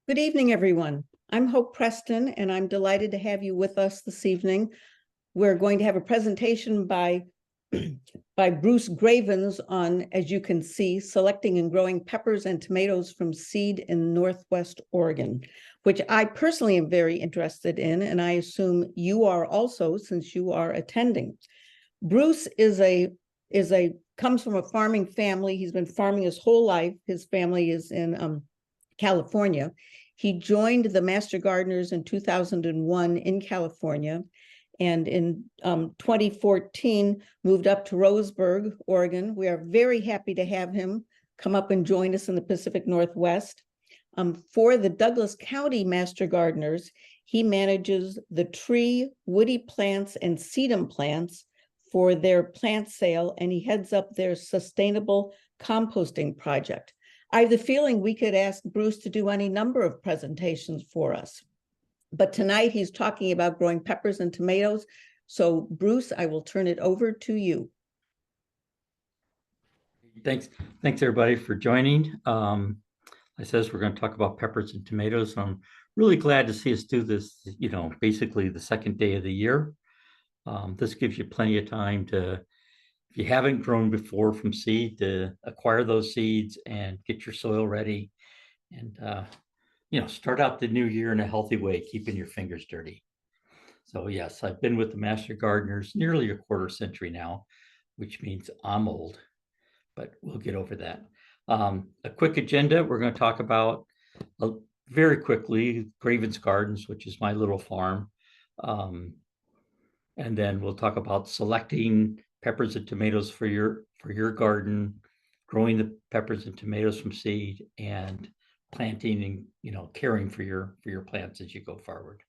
Good evening, everyone. I'm Hope Preston, and I'm delighted to have you with us this evening. We're going to have a presentation by Bruce Gravens on, as you can see, selecting and growing peppers and tomatoes from seed in Northwest Oregon, which I personally am very interested in, and I assume you are also, since you are attending. Bruce comes from a farming family. He's been farming his whole life. His family is in California. He joined the Master Gardeners in 2001 in California, and in 2014 moved up to Roseburg, Oregon. We are very happy to have him come up and join us in the Pacific Northwest. For the Douglas County Master Gardeners, he manages the tree, woody plants, and sedum plants for their plant sale, and he heads up their sustainable composting project. I have the feeling we could ask Bruce to do any number of presentations for us. But tonight he's talking about growing peppers and tomatoes. So Bruce, I will turn it over to you. Thanks everybody for joining. I says we're going to talk about peppers and tomatoes. I'm really glad to see us do this, basically the second day of the year. This gives you plenty of time to, if you haven't grown before from seed, to acquire those seeds and get your soil ready and, start out the new year in a healthy way, keeping your fingers dirty. So yes, I've been with the Master Gardeners nearly a quarter century now, which means I'm old, but we'll get over that. A quick agenda, we're going to talk about very quickly Gravens Gardens, which is my little farm. And then we'll talk about selecting peppers and tomatoes for your garden, growing the peppers and tomatoes from seed, and planting and caring for your plants as you go forward.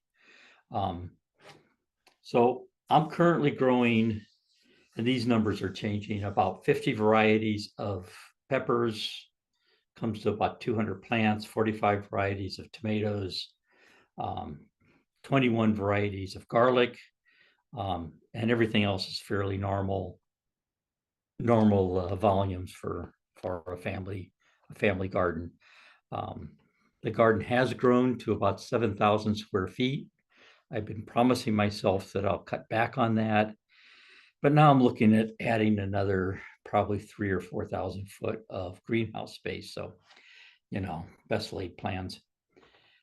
So I'm currently growing, and these numbers are changing, about 50 varieties of peppers, comes to about 200 plants, 45 varieties of tomatoes, 21 varieties of garlic, and everything else is fairly normal volumes for a family garden. The garden has grown to about 7,000 square feet. I've been promising myself that I'll cut back on that, but now I'm looking at adding another probably 3,000 or 4,000 foot of greenhouse space. So, best laid plans.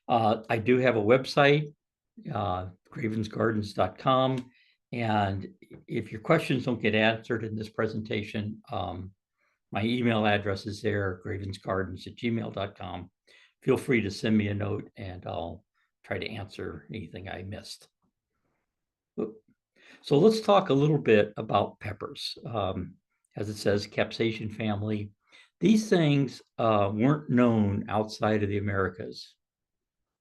I do have a website, gravensgardens.com. And if your questions don't get answered in this presentation, my email address is there, gravensgardens@gmail.com. Feel free to send me a note and I'll try to answer anything I missed. So let's talk a little bit about peppers. As it says, capsaicin family. These things weren't known outside of the Americas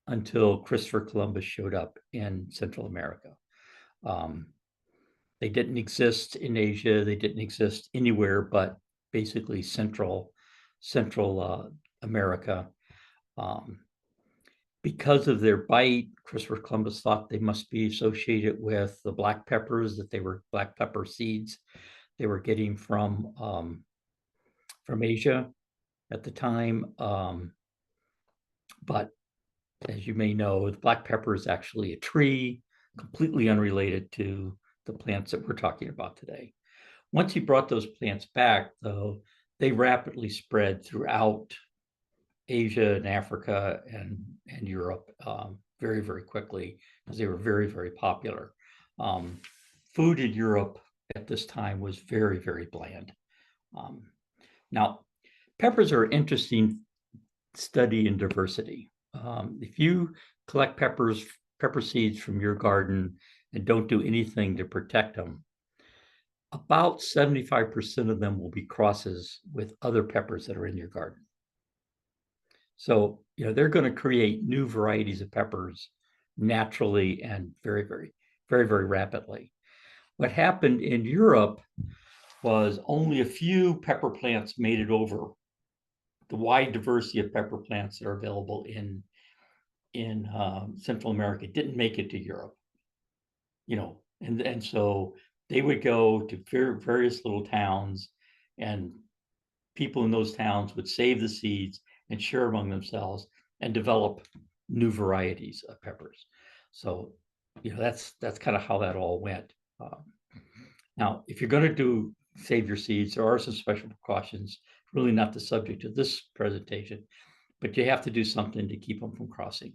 until Christopher Columbus showed up in Central America. They didn't exist in Asia. They didn't exist anywhere but basically Central America. Because of their bite, Christopher Columbus thought they must be associated with the black peppers, that they were black pepper seeds they were getting from Asia at the time. But as you may know, the black pepper is actually a tree, completely unrelated to the plants that we're talking about today. Once he brought those plants back, though, they rapidly spread throughout Asia and Africa and Europe very, very quickly, because they were very, very popular. Food in Europe at this time was very, very bland. Now, peppers are an interesting study in diversity. If you collect pepper seeds from your garden and don't do anything to protect them, about 75% of them will be crosses with other peppers that are in your garden. So, they're going to create new varieties of peppers naturally and very, very, very, very rapidly. What happened in Europe was only a few pepper plants made it over the wide diversity of pepper plants that are available in Central America didn't make it to Europe, and so they would go to various little towns, and people in those towns would save the seeds and share among themselves. and develop new varieties of peppers. So, that's kind of how that all went. Now, if you're going to save your seeds, there are some special precautions, really not the subject of this presentation, but you have to do something to keep them from crossing.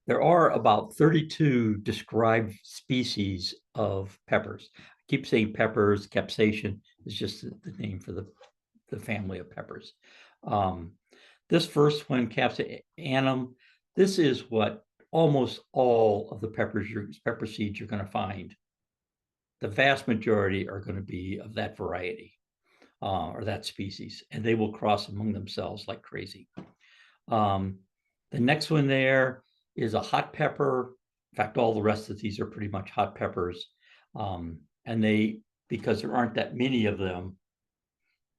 There are about 32 described species of peppers. I keep saying peppers, capsaicin is just the name for the family of peppers. This first one, capsicum, this is what almost all of the pepper seeds you're going to find. The vast majority are going to be of that variety or that species, and they will cross among themselves like crazy. The next one there is a hot pepper. In fact, all the rest of these are pretty much hot peppers. And because there aren't that many of them,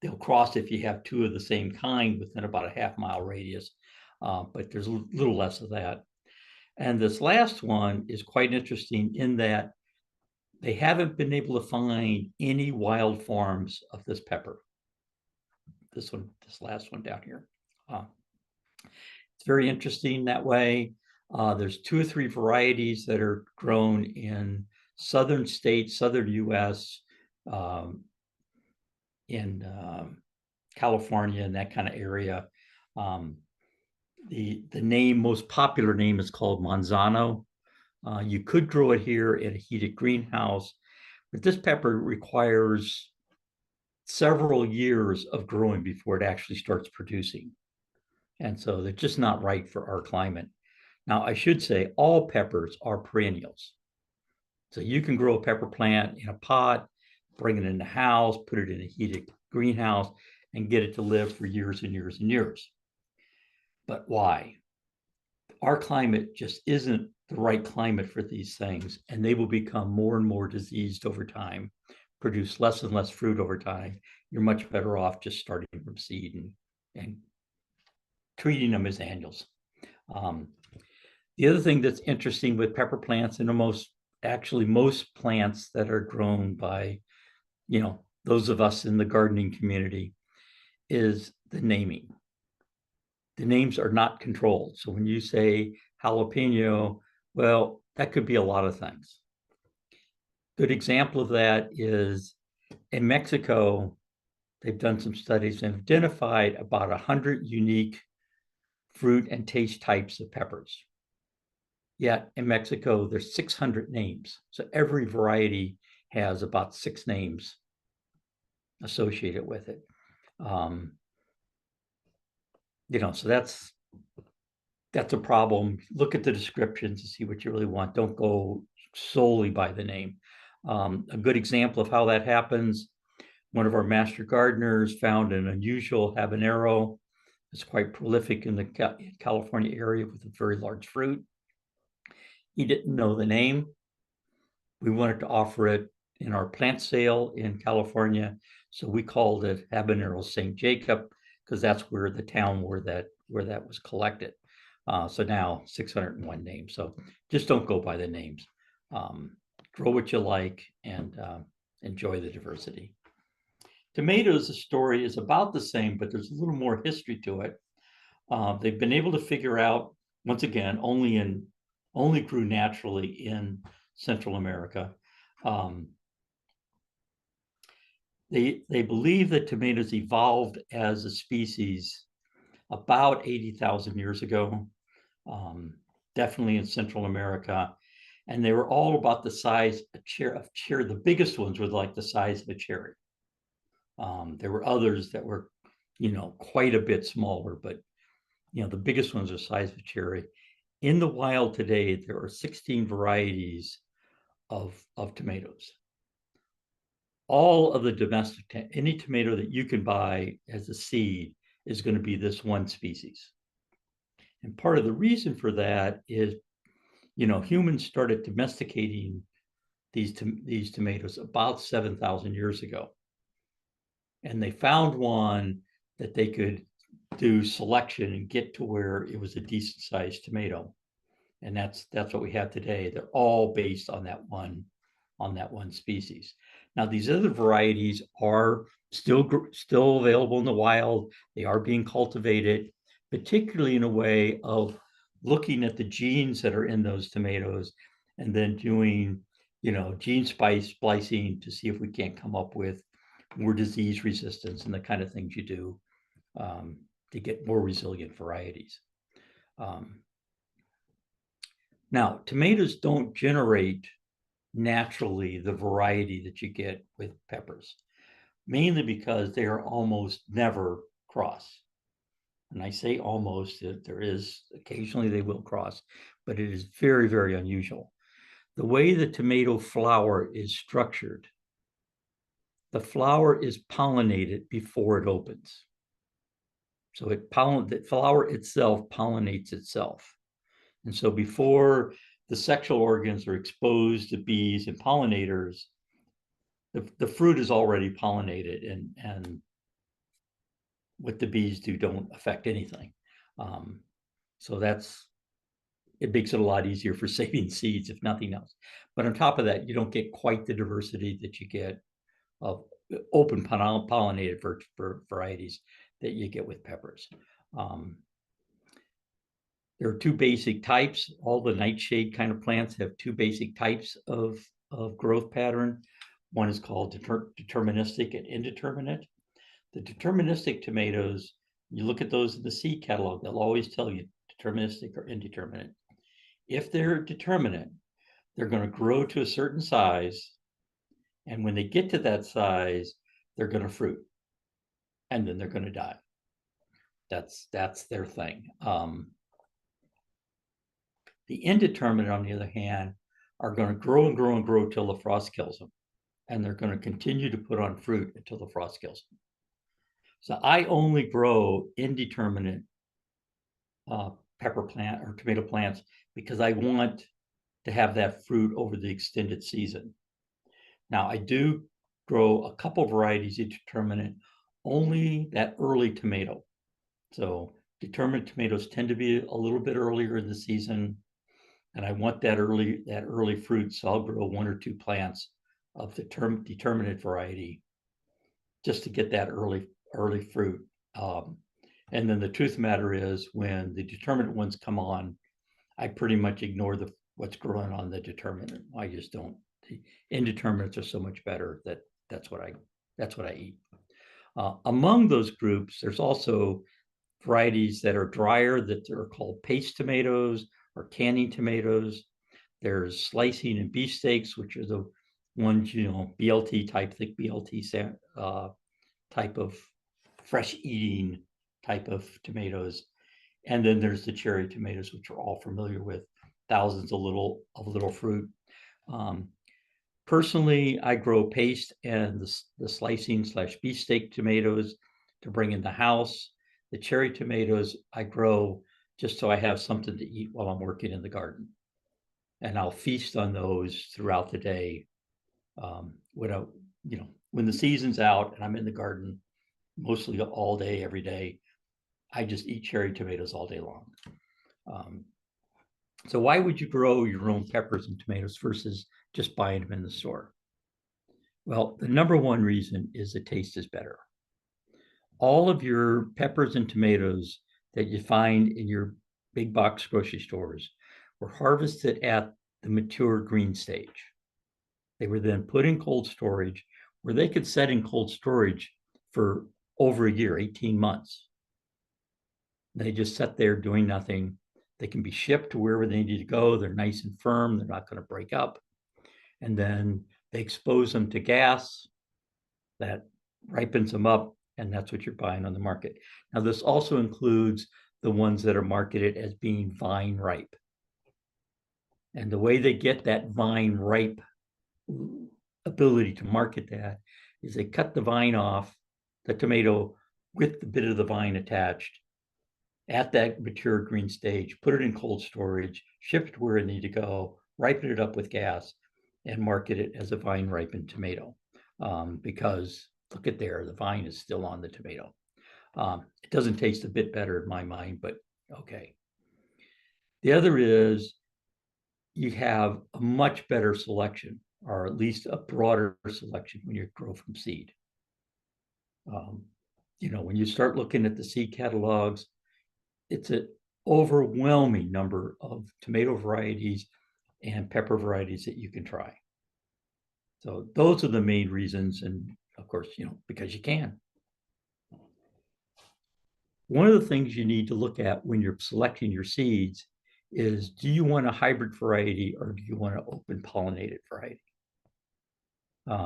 they'll cross if you have two of the same kind within about a half-mile radius. But there's a little less of that. And this last one is quite interesting in that they haven't been able to find any wild forms of this pepper. This last one down here. It's very interesting that way. There's 2 or 3 varieties that are grown in southern states, southern US, in California and that kind of area. The most popular name is called Manzano. You could grow it here in a heated greenhouse, but this pepper requires several years of growing before it actually starts producing. And so they're just not right for our climate. Now, I should say all peppers are perennials. So you can grow a pepper plant in a pot, bring it in the house, put it in a heated greenhouse, and get it to live for years and years and years. But why? Our climate just isn't the right climate for these things, and they will become more and more diseased over time, produce less and less fruit over time. You're much better off just starting from seed and treating them as annuals. The other thing that's interesting with pepper plants, and most plants that are grown by, those of us in the gardening community, is the naming. The names are not controlled. So when you say jalapeno, well, that could be a lot of things. Good example of that is in Mexico, they've done some studies and identified about 100 unique fruit and taste types of peppers. Yet in Mexico, there's 600 names. So every variety has about 6 names associated with it. So that's a problem. Look at the descriptions to see what you really want. Don't go solely by the name. A good example of how that happens, one of our master gardeners found an unusual habanero. It's quite prolific in the California area with a very large fruit. He didn't know the name. We wanted to offer it in our plant sale in California, so we called it Habanero St. Jacob, because that's where the town where that was collected. So now 601 names. So just don't go by the names. Grow what you like and enjoy the diversity. Tomatoes, the story is about the same, but there's a little more history to it. They've been able to figure out, once again, only grew naturally in Central America. They believe that tomatoes evolved as a species about 80,000 years ago, definitely in Central America. And they were all about the size of cherry. The biggest ones were like the size of a cherry. There were others that were, quite a bit smaller, but, the biggest ones are the size of a cherry. In the wild today, there are 16 varieties of tomatoes. All of the domestic, any tomato that you can buy as a seed is going to be this one species. And part of the reason for that is, humans started domesticating these tomatoes about 7,000 years ago. And they found one that they could do selection and get to where it was a decent sized tomato. And that's what we have today. They're all based on that one species. Now, these other varieties are still available in the wild. They are being cultivated, particularly in a way of looking at the genes that are in those tomatoes and then doing, gene splicing to see if we can't come up with more disease resistance and the kind of things you do to get more resilient varieties. Now, tomatoes don't generate naturally the variety that you get with peppers, mainly because they are almost never cross. And I say almost, there is occasionally they will cross, but it is very, very unusual. The way the tomato flower is structured, the flower is pollinated before it opens. So the flower itself pollinates itself. And so before the sexual organs are exposed to bees and pollinators, the fruit is already pollinated, and what the bees do don't affect anything. So it makes it a lot easier for saving seeds, if nothing else. But on top of that, you don't get quite the diversity that you get of open pollinated varieties that you get with peppers. There are two basic types. All the nightshade kind of plants have two basic types of growth pattern. One is called deterministic and indeterminate. The deterministic tomatoes, you look at those in the seed catalog, they'll always tell you deterministic or indeterminate. If they're determinate, they're going to grow to a certain size. And when they get to that size, they're going to fruit. And then they're going to die. That's their thing. The indeterminate, on the other hand, are going to grow and grow and grow till the frost kills them. And they're going to continue to put on fruit until the frost kills them. So I only grow indeterminate pepper plant or tomato plants because I want to have that fruit over the extended season. Now, I do grow a couple varieties indeterminate, only that early tomato. So determinate tomatoes tend to be a little bit earlier in the season, and I want that early fruit. So I'll grow one or two plants of the determinate variety just to get that early fruit. And then the truth of the matter is, when the determinate ones come on, I pretty much ignore what's growing on the determinate. I just don't. The indeterminates are so much better that's what I eat. Among those groups, there's also varieties that are drier that are called paste tomatoes or canning tomatoes. There's slicing and beefsteaks, which are the ones, BLT type, thick BLT type of fresh eating type of tomatoes. And then there's the cherry tomatoes, which we're all familiar with, thousands of little fruit. Personally, I grow paste and the slicing / beefsteak tomatoes to bring in the house. The cherry tomatoes I grow just so I have something to eat while I'm working in the garden. And I'll feast on those throughout the day. When the season's out and I'm in the garden, mostly all day, every day, I just eat cherry tomatoes all day long. So why would you grow your own peppers and tomatoes versus just buying them in the store? Well, the number one reason is the taste is better. All of your peppers and tomatoes that you find in your big box grocery stores were harvested at the mature green stage. They were then put in cold storage, where they could set in cold storage for over a year, 18 months. They just sat there doing nothing. They can be shipped to wherever they need to go. They're nice and firm. They're not going to break up. And then they expose them to gas that ripens them up, and that's what you're buying on the market. Now, this also includes the ones that are marketed as being vine ripe. And the way they get that vine ripe ability to market that is they cut the vine off, the tomato with the bit of the vine attached at that mature green stage, put it in cold storage, ship it to where it needs to go, ripen it up with gas, and market it as a vine ripened tomato. Because look at there, the vine is still on the tomato. It doesn't taste a bit better in my mind, but okay. The other is you have a much better selection, or at least a broader selection when you grow from seed. When you start looking at the seed catalogs, it's an overwhelming number of tomato varieties and pepper varieties that you can try. So those are the main reasons. And of course, because you can. One of the things you need to look at when you're selecting your seeds is, do you want a hybrid variety or do you want an open pollinated variety?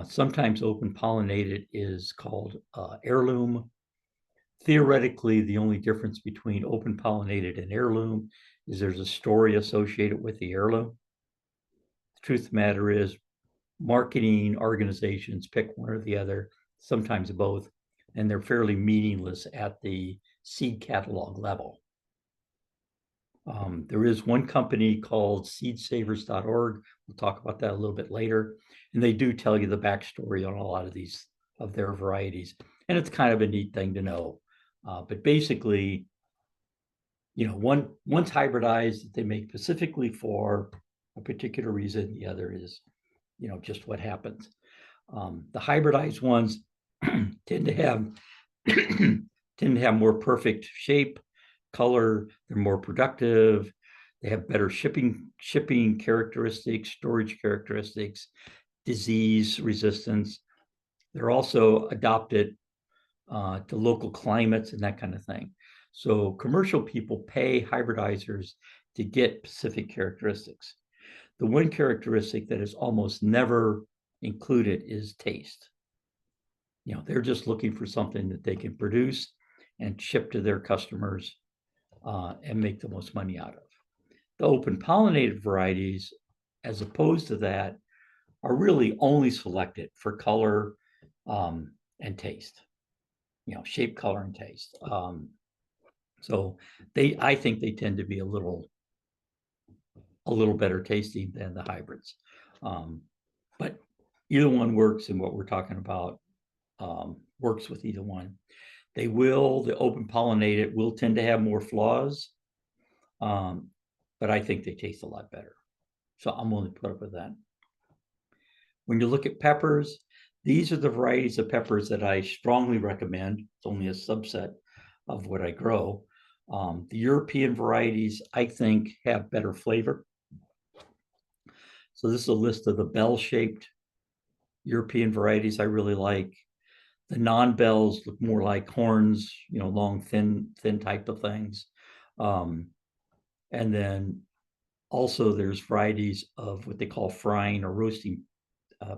Sometimes open pollinated is called heirloom. Theoretically, the only difference between open pollinated and heirloom is there's a story associated with the heirloom. The truth of the matter is, marketing organizations pick one or the other, sometimes both, and they're fairly meaningless at the seed catalog level. There is one company called seedsavers.org. We'll talk about that a little bit later. And they do tell you the backstory on a lot of these, of their varieties. And it's kind of a neat thing to know. But basically, one's hybridized that they make specifically for a particular reason. The other is, just what happens. The hybridized ones tend to have more perfect shape, color. They're more productive. They have better shipping characteristics, storage characteristics, disease resistance. They're also adopted to local climates and that kind of thing. So commercial people pay hybridizers to get specific characteristics. The one characteristic that is almost never included is taste. They're just looking for something that they can produce and ship to their customers and make the most money out of. The open pollinated varieties, as opposed to that, are really only selected for color and taste, shape, color, and taste. So I think they tend to be a little better tasting than the hybrids. But either one works, and what we're talking about works with either one. The open pollinated will tend to have more flaws, but I think they taste a lot better. So I'm willing to put up with that. When you look at peppers, these are the varieties of peppers that I strongly recommend. It's only a subset of what I grow. The European varieties, I think, have better flavor. So this is a list of the bell-shaped European varieties I really like. The non-bells look more like horns, long, thin type of things. And then also there's varieties of what they call frying or roasting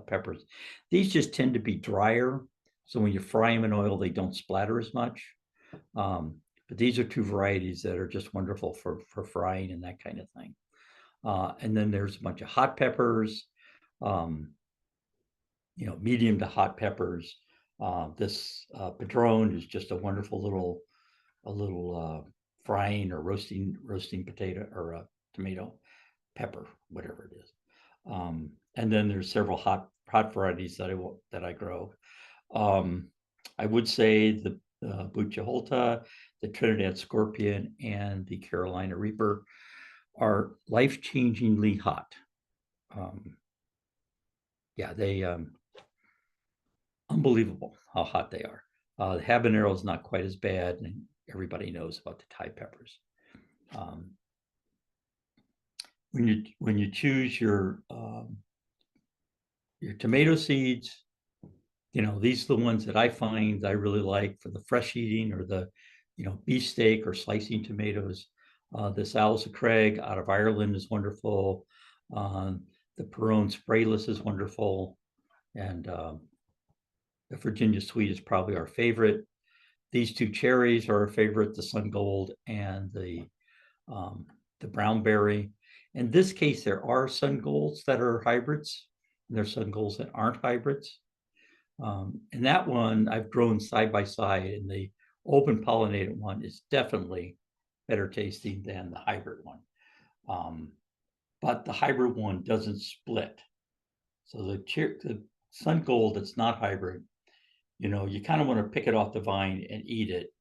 peppers. These just tend to be drier. So when you fry them in oil, they don't splatter as much. But these are two varieties that are just wonderful for frying and that kind of thing. And then there's a bunch of hot peppers, medium to hot peppers. This Padron is just a wonderful little frying or roasting potato or tomato, pepper, whatever it is. And then there's several hot varieties that I grow. I would say the Buchalta, the Trinidad Scorpion, and the Carolina Reaper are life-changingly hot. They unbelievable how hot they are. The habanero is not quite as bad, and everybody knows about the Thai peppers. When you choose your tomato seeds, these are the ones that I find I really like for the fresh eating or the beefsteak or slicing tomatoes. This Alice Craig out of Ireland is wonderful. The Perone Sprayless is wonderful, and the Virginia Sweet is probably our favorite. These two cherries are our favorite, the Sun Gold and the Brown Berry. In this case, there are Sun Golds that are hybrids, and there's Sun Golds that aren't hybrids. And that one I've grown side by side, and the open pollinated one is definitely better tasting than the hybrid one. But the hybrid one doesn't split. So the Sun Gold that's not hybrid, you kind of want to pick it off the vine and eat it.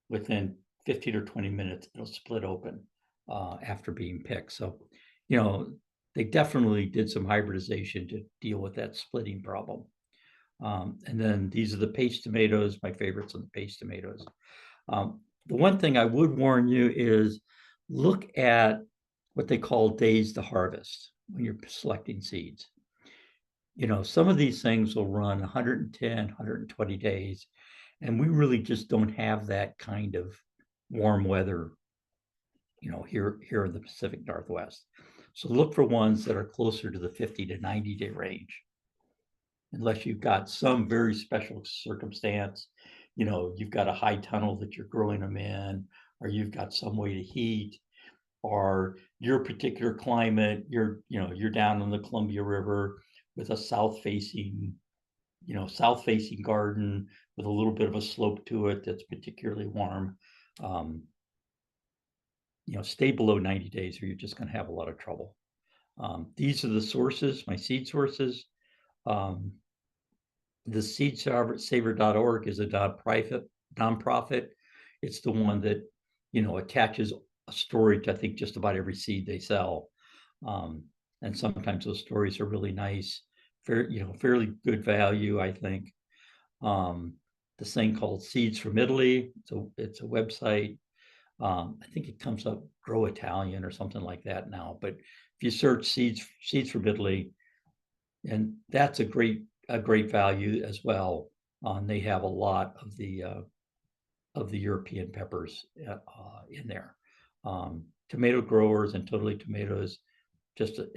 Within 15 or 20 minutes, it'll split open after being picked. So, they definitely did some hybridization to deal with that splitting problem. And then these are the paste tomatoes, my favorites on the paste tomatoes. The one thing I would warn you is look at what they call days to harvest when you're selecting seeds. Some of these things will run 110, 120 days, and we really just don't have that kind of warm weather, here in the Pacific Northwest. So look for ones that are closer to the 50 to 90-day range. Unless you've got some very special circumstance, you've got a high tunnel that you're growing them in, or you've got some way to heat, or your particular climate, you're down on the Columbia River with a south facing garden with a little bit of a slope to it that's particularly warm. Stay below 90 days or you're just going to have a lot of trouble. These are the sources, my seed sources. The seedsaver.org is a nonprofit. It's the one that, attaches a story to, I think, just about every seed they sell. And sometimes those stories are really nice, fairly good value, I think. This thing called Seeds from Italy. It's a website. I think it comes up Grow Italian or something like that now. But if you search seeds from Italy, and that's a great value as well. They have a lot of the European peppers in there. Tomato growers and Totally Tomatoes, just an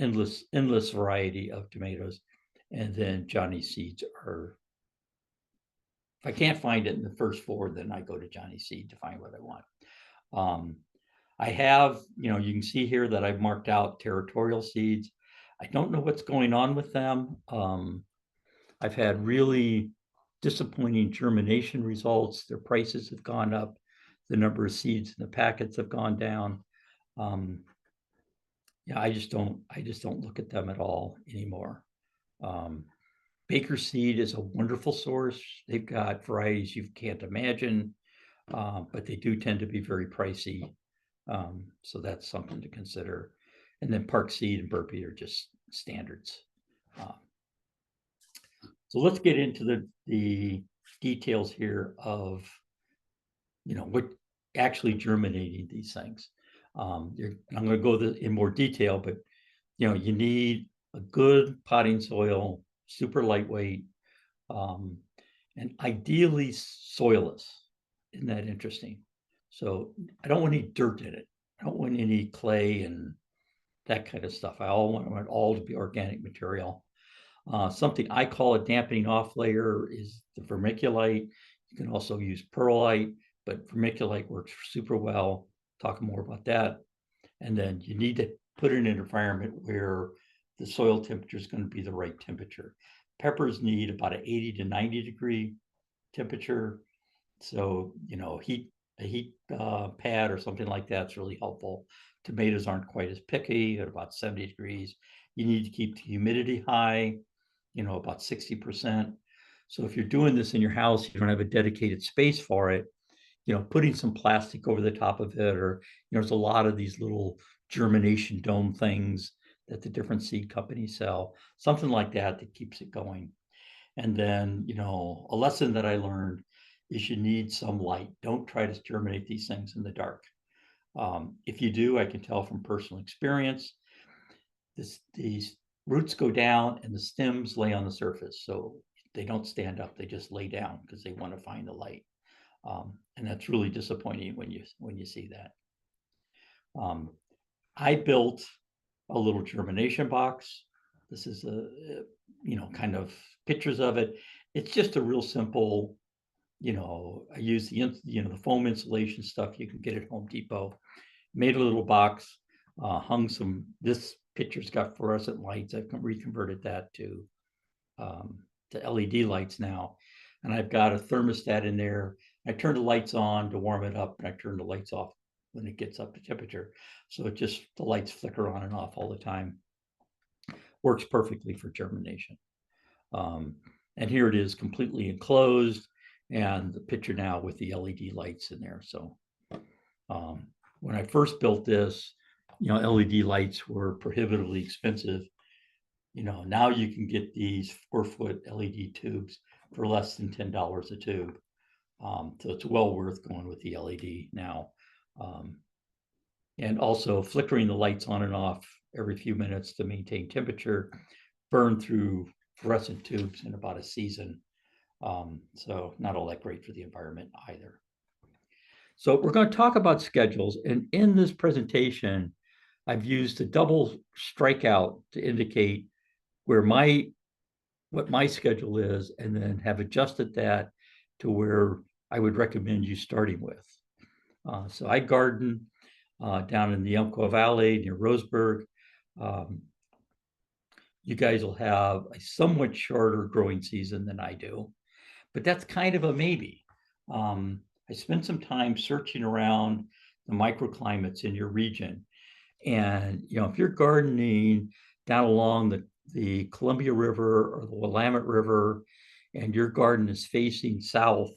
endless variety of tomatoes. And then Johnny Seeds are, if I can't find it in the first four, then I go to Johnny Seed to find what I want. I have, you can see here that I've marked out territorial seeds. I don't know what's going on with them. I've had really disappointing germination results. Their prices have gone up. The number of seeds in the packets have gone down. I just don't look at them at all anymore. Baker Seed is a wonderful source. They've got varieties you can't imagine, but they do tend to be very pricey. So that's something to consider. And then Park Seed and Burpee are just standards. So let's get into the details here of, what actually germinating these things. I'm going to go in more detail, but, you need a good potting soil, super lightweight, and ideally soilless. Isn't that interesting? So I don't want any dirt in it. I don't want any clay and that kind of stuff. I want it all to be organic material. Something I call a dampening off layer is the vermiculite. You can also use perlite, but vermiculite works super well. Talk more about that. And then you need to put it in an environment where the soil temperature is going to be the right temperature. Peppers need about an 80 to 90 degree temperature. So, a heat pad or something like that's really helpful. Tomatoes aren't quite as picky at about 70 degrees. You need to keep the humidity high, about 60%. So if you're doing this in your house, you don't have a dedicated space for it, putting some plastic over the top of it, or, there's a lot of these little germination dome things that the different seed companies sell, something like that keeps it going. And then, a lesson that I learned is you need some light. Don't try to germinate these things in the dark. If you do, I can tell from personal experience, these roots go down and the stems lay on the surface. So they don't stand up, they just lay down because they want to find the light. And that's really disappointing when you see that. I built a little germination box. This is kind of pictures of it. It's just a real simple, I use the foam insulation stuff you can get at Home Depot. Made a little box, hung this picture's got fluorescent lights. I've reconverted that to LED lights now. And I've got a thermostat in there. I turn the lights on to warm it up, and I turn the lights off when it gets up to temperature. So the lights flicker on and off all the time. Works perfectly for germination. And here it is completely enclosed, and the picture now with the LED lights in there. So when I first built this, LED lights were prohibitively expensive. Now you can get these 4-foot LED tubes for less than $10 a tube. So it's well worth going with the LED now. And also flickering the lights on and off every few minutes to maintain temperature, burn through fluorescent tubes in about a season. So not all that great for the environment either. So we're going to talk about schedules. And in this presentation, I've used a double strikeout to indicate where what my schedule is, and then have adjusted that to where I would recommend you starting with. So I garden down in the Umpqua Valley near Roseburg. You guys will have a somewhat shorter growing season than I do, but that's kind of a maybe. I spent some time searching around the microclimates in your region. And, if you're gardening down along the Columbia River or the Willamette River, and your garden is facing south,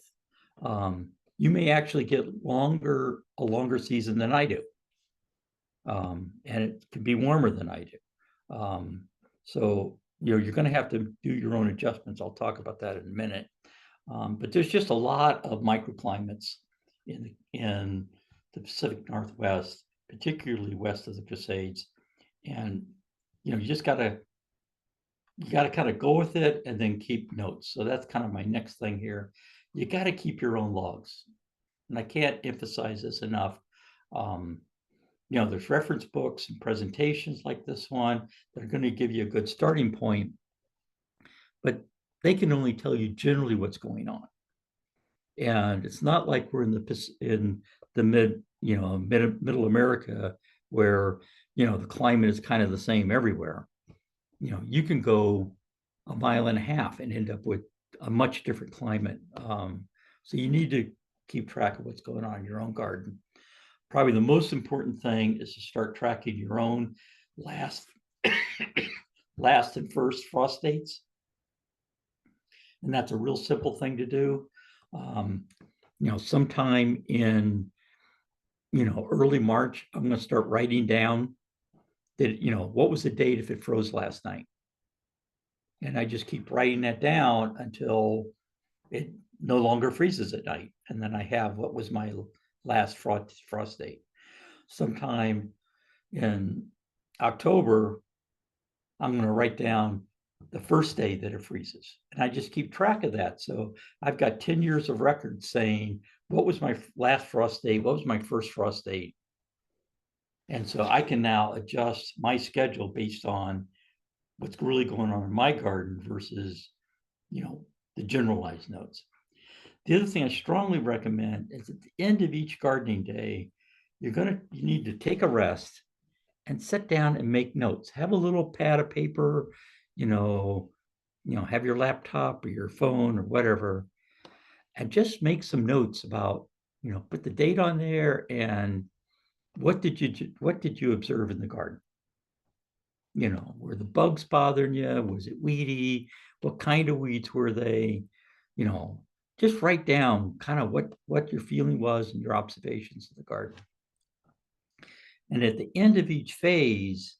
you may actually get a longer season than I do. And it can be warmer than I do. So, you're going to have to do your own adjustments. I'll talk about that in a minute. But there's just a lot of microclimates in the Pacific Northwest, particularly west of the Cascades. And, you just got to kind of go with it and then keep notes. So that's kind of my next thing here. You got to keep your own logs. And I can't emphasize this enough. There's reference books and presentations like this one that are going to give you a good starting point, but they can only tell you generally what's going on. And it's not like we're in the middle America where, the climate is kind of the same everywhere. You can go a mile and a half and end up with a much different climate. So you need to keep track of what's going on in your own garden. Probably the most important thing is to start tracking your own last and first frost dates. And that's a real simple thing to do. Sometime in, early March, I'm going to start writing down that, what was the date if it froze last night? And I just keep writing that down until it no longer freezes at night. And then I have what was my last frost date. Sometime in October, I'm going to write down the first day that it freezes. And I just keep track of that. So I've got 10 years of records saying, what was my last frost date? What was my first frost date? And so I can now adjust my schedule based on what's really going on in my garden versus, the generalized notes. The other thing I strongly recommend is at the end of each gardening day, you need to take a rest and sit down and make notes. Have a little pad of paper, have your laptop or your phone or whatever, and just make some notes about, put the date on there and what did you observe in the garden? Were the bugs bothering you? Was it weedy? What kind of weeds were they? Just write down kind of what your feeling was and your observations of the garden. And at the end of each phase,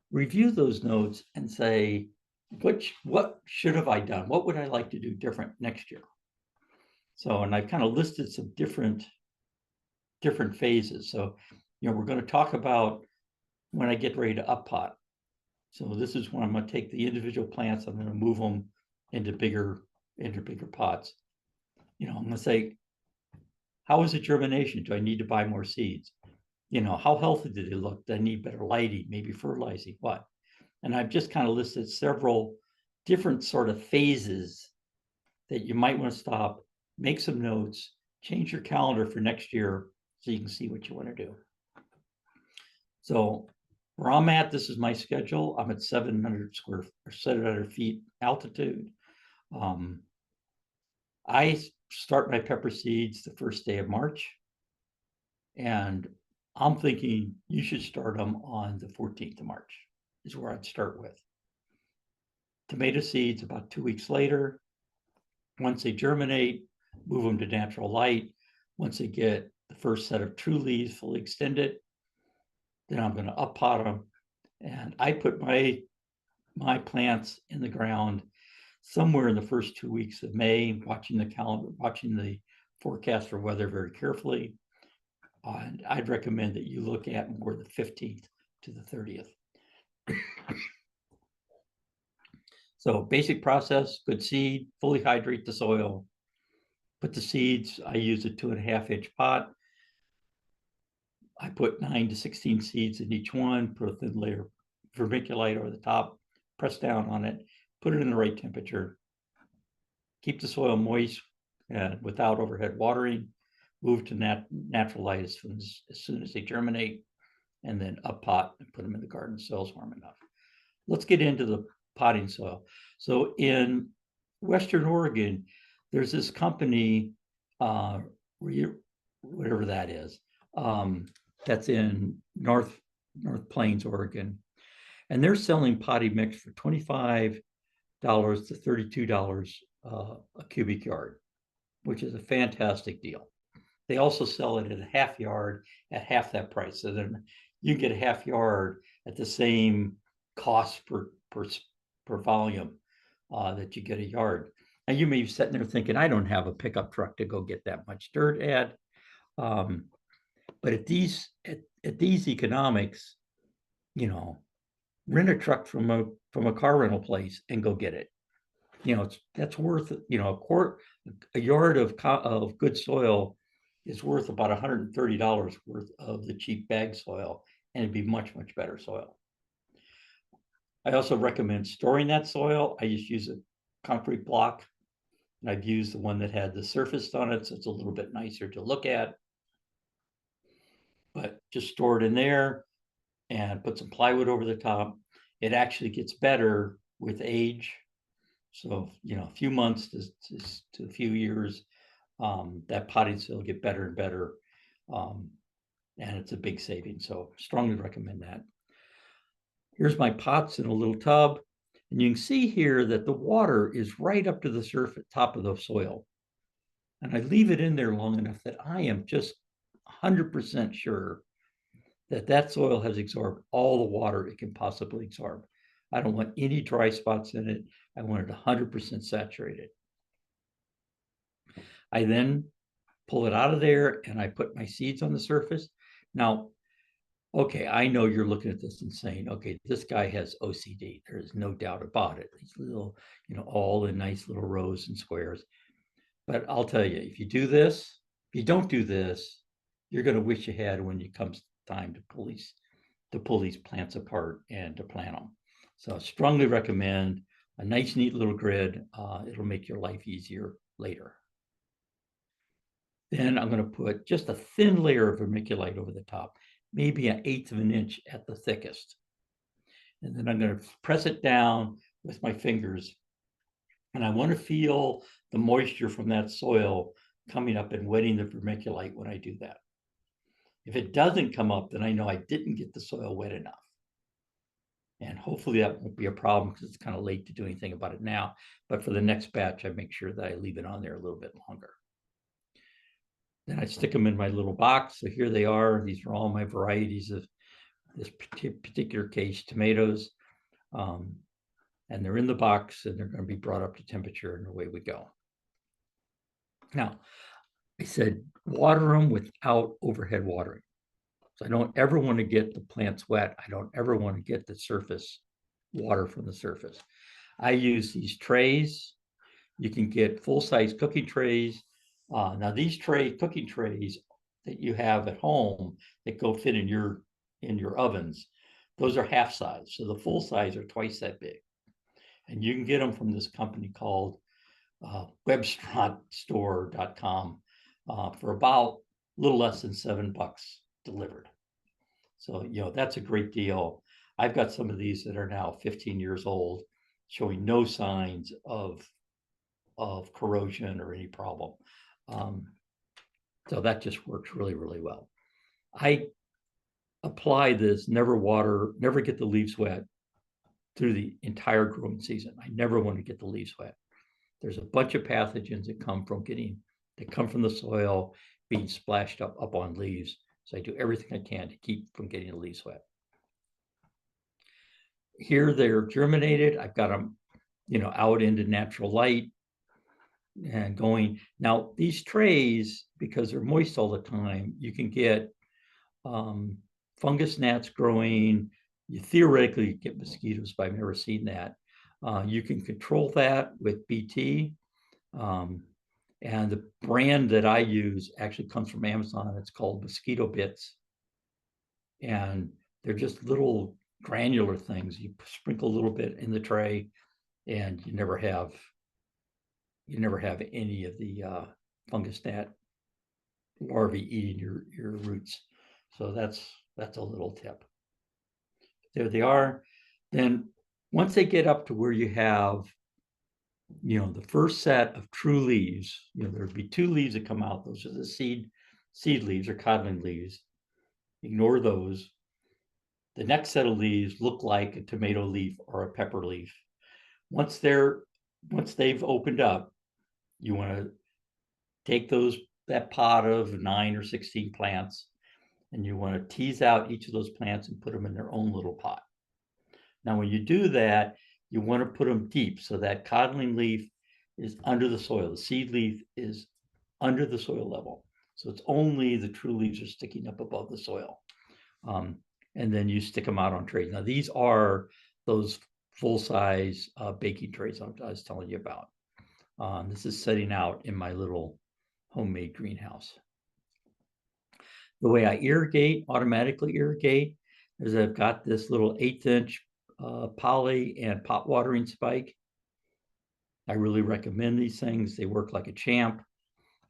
review those notes and say, what should have I done? What would I like to do different next year? So, and I've kind of listed some different phases. So, we're going to talk about when I get ready to up pot. So this is when I'm going to take the individual plants, I'm going to move them into bigger pots. I'm going to say, how is the germination? Do I need to buy more seeds? How healthy did they look? Do I need better lighting, maybe fertilizing, what? And I've just kind of listed several different sort of phases that you might want to stop, make some notes, change your calendar for next year so you can see what you want to do. So where I'm at, this is my schedule. I'm at 700 feet altitude. I start my pepper seeds the first day of March. And I'm thinking you should start them on the 14th of March is where I'd start with. Tomato seeds about 2 weeks later. Once they germinate, move them to natural light. Once they get the first set of true leaves fully extended, then I'm going to up pot them. And I put my plants in the ground somewhere in the first 2 weeks of May, watching the calendar, watching the forecast for weather very carefully. And I'd recommend that you look at more the 15th to the 30th. So basic process, good seed, fully hydrate the soil. Put the seeds, I use a 2.5-inch pot. I put 9 to 16 seeds in each one, put a thin layer of vermiculite over the top, press down on it, put it in the right temperature. Keep the soil moist and without overhead watering. Move to natural light as soon as they germinate, and then up pot and put them in the garden. Soil's warm enough. Let's get into the potting soil. So in Western Oregon, there's this company, whatever that is, that's in North Plains, Oregon, and they're selling potty mix for $25 to $32 a cubic yard, which is a fantastic deal. They also sell it at a half yard at half that price. So then you get a half yard at the same cost per volume that you get a yard. And you may be sitting there thinking, I don't have a pickup truck to go get that much dirt at. But at these economics, you know, rent a truck from a car rental place and go get it. You know, that's worth, you know, a yard of good soil is worth about $130 worth of the cheap bag soil, and it'd be much, much better soil. I also recommend storing that soil. I just use a concrete block, and I've used the one that had the surface on it, so it's a little bit nicer to look at. But just store it in there and put some plywood over the top. It actually gets better with age. So, you know, a few months to a few years, that potting soil will get better and better. And it's a big savings. So strongly recommend that. Here's my pots in a little tub. And you can see here that the water is right up to the surface, top of the soil. And I leave it in there long enough that I am just 100% sure that that soil has absorbed all the water it can possibly absorb. I don't want any dry spots in it. I want it 100% saturated. I then pull it out of there and I put my seeds on the surface. Now, okay, I know you're looking at this and saying, okay, this guy has OCD. There is no doubt about it. These little, you know, all in nice little rows and squares. But I'll tell you, if you do this, if you don't do this, you're going to wish you had when it comes time to pull these plants apart and to plant them. So I strongly recommend a nice, neat little grid. It'll make your life easier later. Then I'm going to put just a thin layer of vermiculite over the top, maybe 1/8 of an inch at the thickest. And then I'm going to press it down with my fingers. And I want to feel the moisture from that soil coming up and wetting the vermiculite when I do that. If it doesn't come up, then I know I didn't get the soil wet enough. And hopefully that won't be a problem because it's kind of late to do anything about it now. But for the next batch, I make sure that I leave it on there a little bit longer. Then I stick them in my little box. So here they are. These are all my varieties of this particular case, tomatoes. And they're in the box and they're going to be brought up to temperature and away we go. Now, I said water them without overhead watering. So I don't ever want to get the plants wet. I don't ever want to get the surface water from the surface. I use these trays. You can get full-size cooking trays. Now these cooking trays that you have at home that go fit in your ovens, those are half size. So the full size are twice that big. And you can get them from this company called webstore.com for about a little less than $7 delivered. So, you know, that's a great deal. I've got some of these that are now 15 years old, showing no signs of corrosion or any problem. So that just works really, really well. I apply this, never water, never get the leaves wet through the entire growing season. I never want to get the leaves wet. There's a bunch of pathogens that come from the soil being splashed up on leaves. So I do everything I can to keep from getting the leaves wet. Here they're germinated. I've got them, you know, out into natural light. and going. Now, these trays, because they're moist all the time, you can get fungus gnats growing. You theoretically get mosquitoes, but I've never seen that. You can control that with BT. And the brand that I use actually comes from Amazon. It's called Mosquito Bits. And they're just little granular things. You sprinkle a little bit in the tray and you never have any of the fungus gnat larvae eating your roots. So that's a little tip. There they are. Then once they get up to where you have, the first set of true leaves, there'd be two leaves that come out. Those are the seed leaves or codling leaves. Ignore those. The next set of leaves look like a tomato leaf or a pepper leaf. Once they've opened up, you want to take that pot of 9 or 16 plants, and you want to tease out each of those plants and put them in their own little pot. Now, when you do that, you want to put them deep so that codling leaf is under the soil. The seed leaf is under the soil level. So it's only the true leaves are sticking up above the soil. And then you stick them out on trays. Now, these are those full-size baking trays I was telling you about. This is setting out in my little homemade greenhouse. The way I automatically irrigate, is I've got this little 1/8-inch poly and pot watering spike. I really recommend these things. They work like a champ.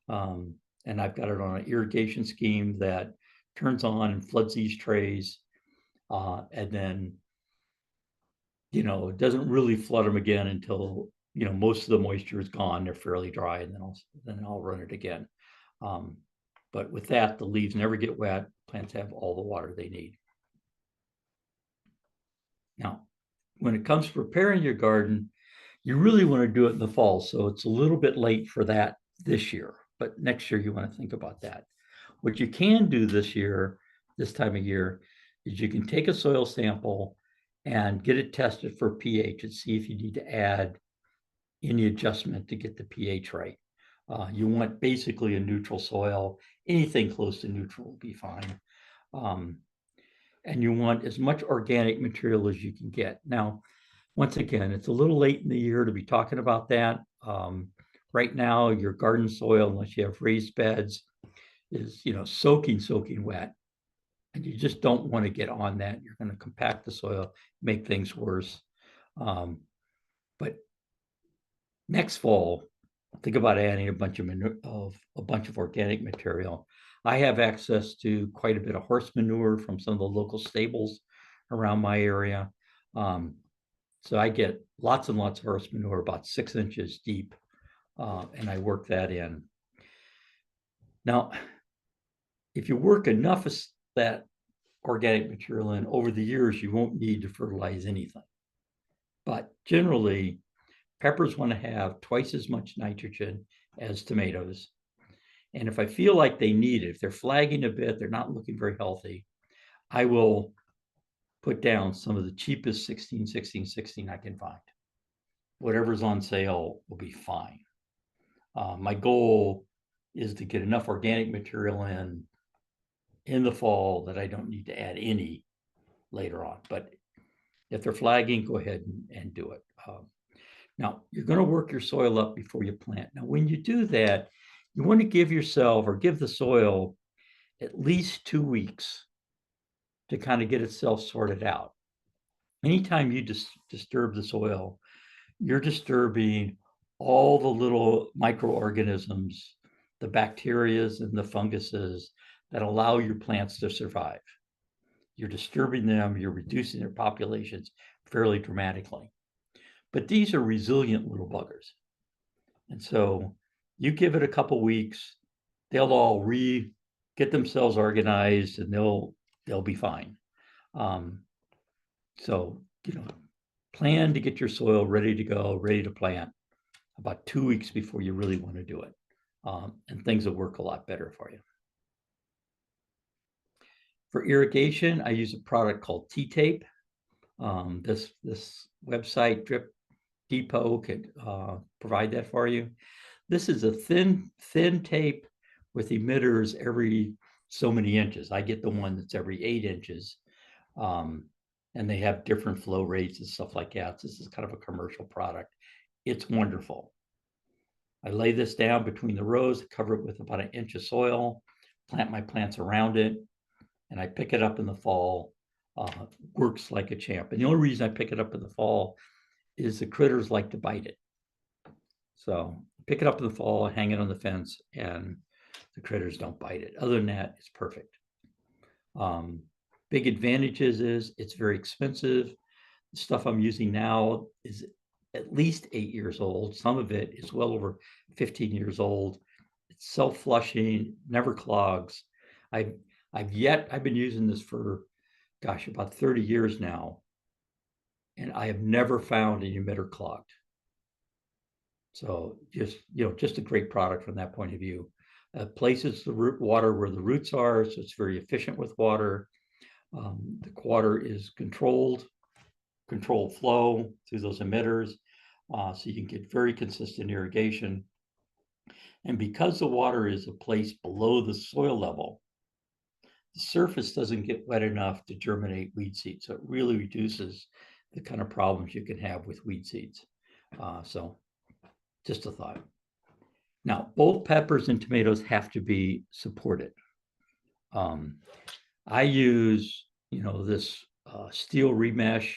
And I've got it on an irrigation scheme that turns on and floods these trays. And then, it doesn't really flood them again until, most of the moisture is gone. They're fairly dry, and then I'll run it again. But with that, the leaves never get wet. Plants have all the water they need. Now, when it comes to preparing your garden, you really want to do it in the fall. So it's a little bit late for that this year, but next year you want to think about that. What you can do this time of year, is you can take a soil sample and get it tested for pH and see if you need to add any adjustment to get the pH right. You want basically a neutral soil. Anything close to neutral will be fine. And you want as much organic material as you can get. Now, once again, it's a little late in the year to be talking about that. Right now, your garden soil, unless you have raised beds, is soaking wet. And you just don't want to get on that. You're going to compact the soil, make things worse. But next fall, think about adding a bunch of organic material. I have access to quite a bit of horse manure from some of the local stables around my area. So I get lots and lots of horse manure, about 6 inches deep, and I work that in. Now, if you work enough of that organic material in over the years, you won't need to fertilize anything. But generally, peppers want to have twice as much nitrogen as tomatoes. And if I feel like they need it, if they're flagging a bit, they're not looking very healthy, I will put down some of the cheapest 16-16-16 I can find. Whatever's on sale will be fine. My goal is to get enough organic material in the fall that I don't need to add any later on. But if they're flagging, go ahead and do it. Now, you're going to work your soil up before you plant. Now, when you do that, you want to give yourself or give the soil at least 2 weeks to kind of get itself sorted out. Anytime you disturb the soil, you're disturbing all the little microorganisms, the bacterias and the funguses that allow your plants to survive. You're disturbing them, you're reducing their populations fairly dramatically. But these are resilient little buggers. And so you give it a couple weeks, they'll all get themselves organized, and they'll be fine. So, plan to get your soil ready to go, ready to plant about 2 weeks before you really want to do it. And things will work a lot better for you. For irrigation, I use a product called T-Tape. This website, Drip Depot, could provide that for you. This is a thin tape with emitters every so many inches. I get the one that's every 8 inches. And they have different flow rates and stuff like that. This is kind of a commercial product. It's wonderful. I lay this down between the rows, cover it with about 1 inch of soil, plant my plants around it, and I pick it up in the fall. Works like a champ. And the only reason I pick it up in the fall is the critters like to bite it. So pick it up in the fall, hang it on the fence, and the critters don't bite it. Other than that, it's perfect. Big advantages is it's very expensive. The stuff I'm using now is at least 8 years old. Some of it is well over 15 years old. It's self-flushing, never clogs. I've been using this for, gosh, about 30 years now, and I have never found an emitter clogged. So just a great product from that point of view. Places the root water where the roots are, so it's very efficient with water. The water is controlled flow through those emitters, so you can get very consistent irrigation. And because the water is placed below the soil level, the surface doesn't get wet enough to germinate weed seeds. So it really reduces the kind of problems you can have with weed seeds. So just a thought. Now, both peppers and tomatoes have to be supported. I use, this steel remesh.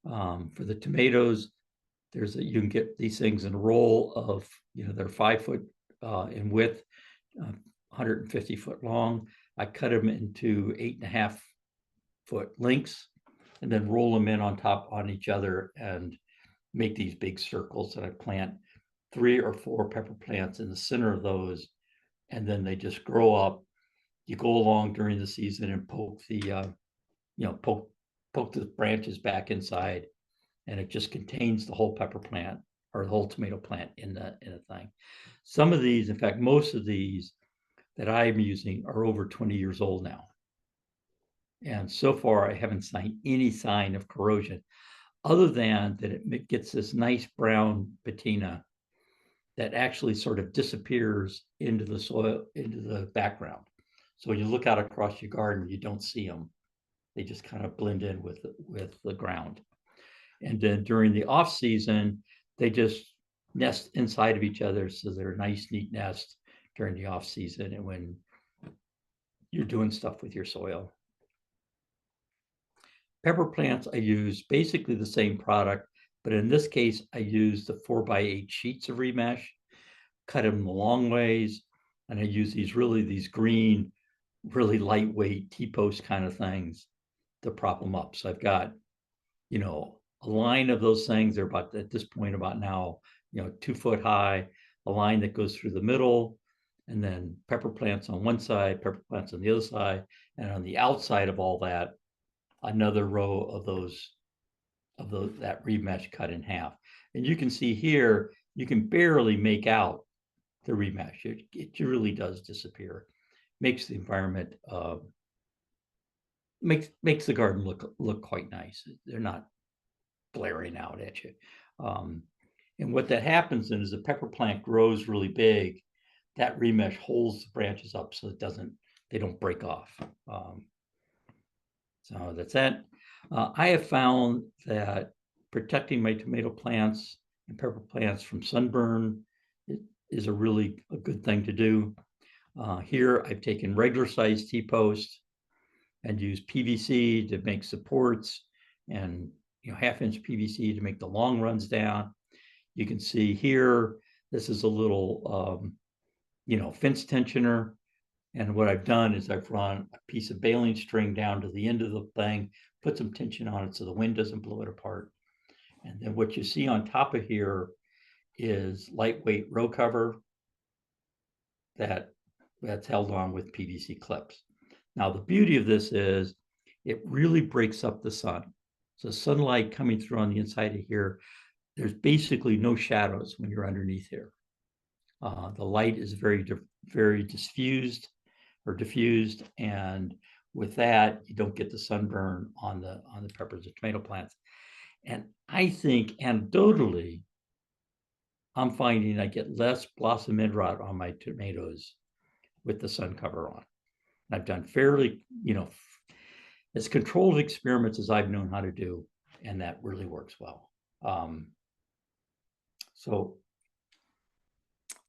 For the tomatoes, you can get these things in a roll of, they're 5 foot in width, 150 foot long. I cut them into 8.5 foot lengths and then roll them in on top on each other and make these big circles that I plant 3 or 4 pepper plants in the center of those, and then they just grow up. You go along during the season and poke the branches back inside, and it just contains the whole pepper plant or the whole tomato plant in a thing. Some of these, in fact, most of these that I'm using are over 20 years old now. And so far, I haven't seen any sign of corrosion, other than that it gets this nice brown patina that actually sort of disappears into the soil, into the background. So when you look out across your garden, you don't see them. They just kind of blend in with the ground. And then during the off season, they just nest inside of each other. So they're a nice, neat nest during the off season and when you're doing stuff with your soil. Pepper plants, I use basically the same product, but in this case, I use the 4x8 sheets of remesh, cut them the long ways, and I use these green, really lightweight T-post kind of things to prop them up. So I've got, a line of those things. They're about, at this point, about now, 2 foot high, a line that goes through the middle, and then pepper plants on one side, pepper plants on the other side, and on the outside of all that, another row of that remesh cut in half. And you can see here, you can barely make out the remesh. It really does disappear. Makes the environment, makes the garden look quite nice. They're not blaring out at you. And what that happens then is the pepper plant grows really big. That remesh holds the branches up so they don't break off. So that's that. I have found that protecting my tomato plants and pepper plants from sunburn is a good thing to do. Here I've taken regular size T-post and used PVC to make supports and 1/2 inch PVC to make the long runs down. You can see here, this is a little fence tensioner. And what I've done is I've run a piece of baling string down to the end of the thing, put some tension on it so the wind doesn't blow it apart. And then what you see on top of here is lightweight row cover that's held on with PVC clips. Now, the beauty of this is it really breaks up the sun. So sunlight coming through on the inside of here, there's basically no shadows when you're underneath here. The light is very diffused, and with that, you don't get the sunburn on the peppers or tomato plants. And I think anecdotally, I'm finding I get less blossom end rot on my tomatoes with the sun cover on. I've done fairly, as controlled experiments as I've known how to do, and that really works well. So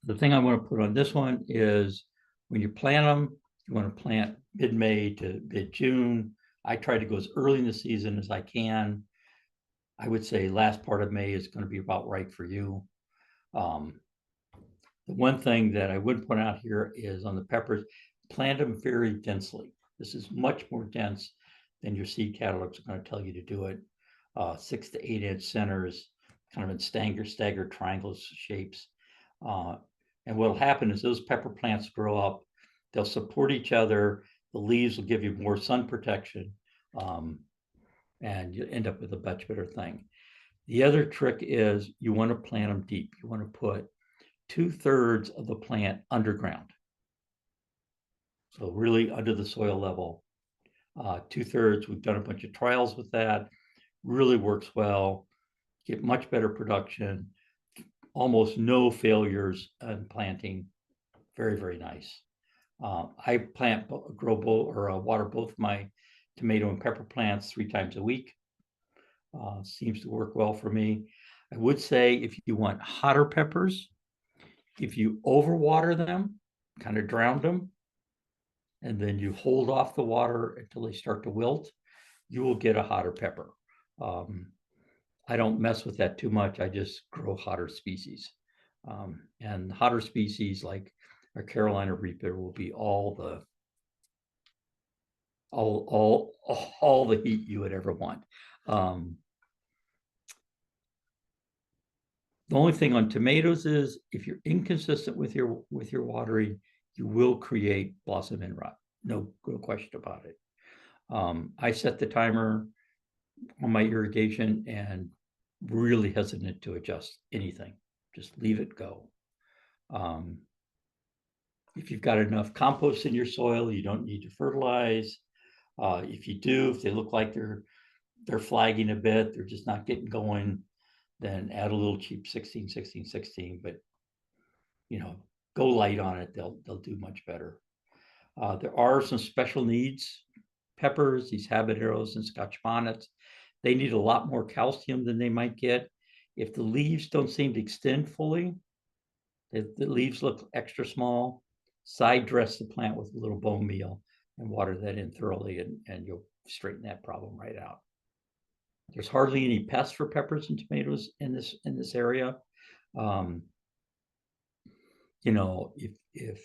the thing I want to put on this one is when you plant them, you want to plant mid-May to mid-June. I try to go as early in the season as I can. I would say last part of May is going to be about right for you. The one thing that I would point out here is on the peppers, plant them very densely. This is much more dense than your seed catalogs are going to tell you to do it. 6 to 8 inch centers, kind of in staggered triangles shapes. And what will happen is those pepper plants grow up, they'll support each other, the leaves will give you more sun protection, and you end up with a much better thing. The other trick is you want to plant them deep. You want to put 2/3 of the plant underground. So really under the soil level. 2/3, we've done a bunch of trials with that, really works well, get much better production, almost no failures in planting, very, very nice. I water both my tomato and pepper plants 3 times a week. Seems to work well for me. I would say if you want hotter peppers, if you overwater them, kind of drown them, and then you hold off the water until they start to wilt, you will get a hotter pepper. I don't mess with that too much. I just grow hotter species. And hotter species like our Carolina Reaper will be all the heat you would ever want. The only thing on tomatoes is if you're inconsistent with your watering, you will create blossom end rot. No question about it. I set the timer on my irrigation and really hesitant to adjust anything. Just leave it go. If you've got enough compost in your soil, you don't need to fertilize. If you do, if they look like they're flagging a bit, they're just not getting going, then add a little cheap 16, but go light on it. They'll do much better. There are some special needs peppers, these habaneros and Scotch bonnets. They need a lot more calcium than they might get. If the leaves don't seem to extend fully, the leaves look extra small, side dress the plant with a little bone meal and water that in thoroughly, and you'll straighten that problem right out. There's hardly any pests for peppers and tomatoes in this area. If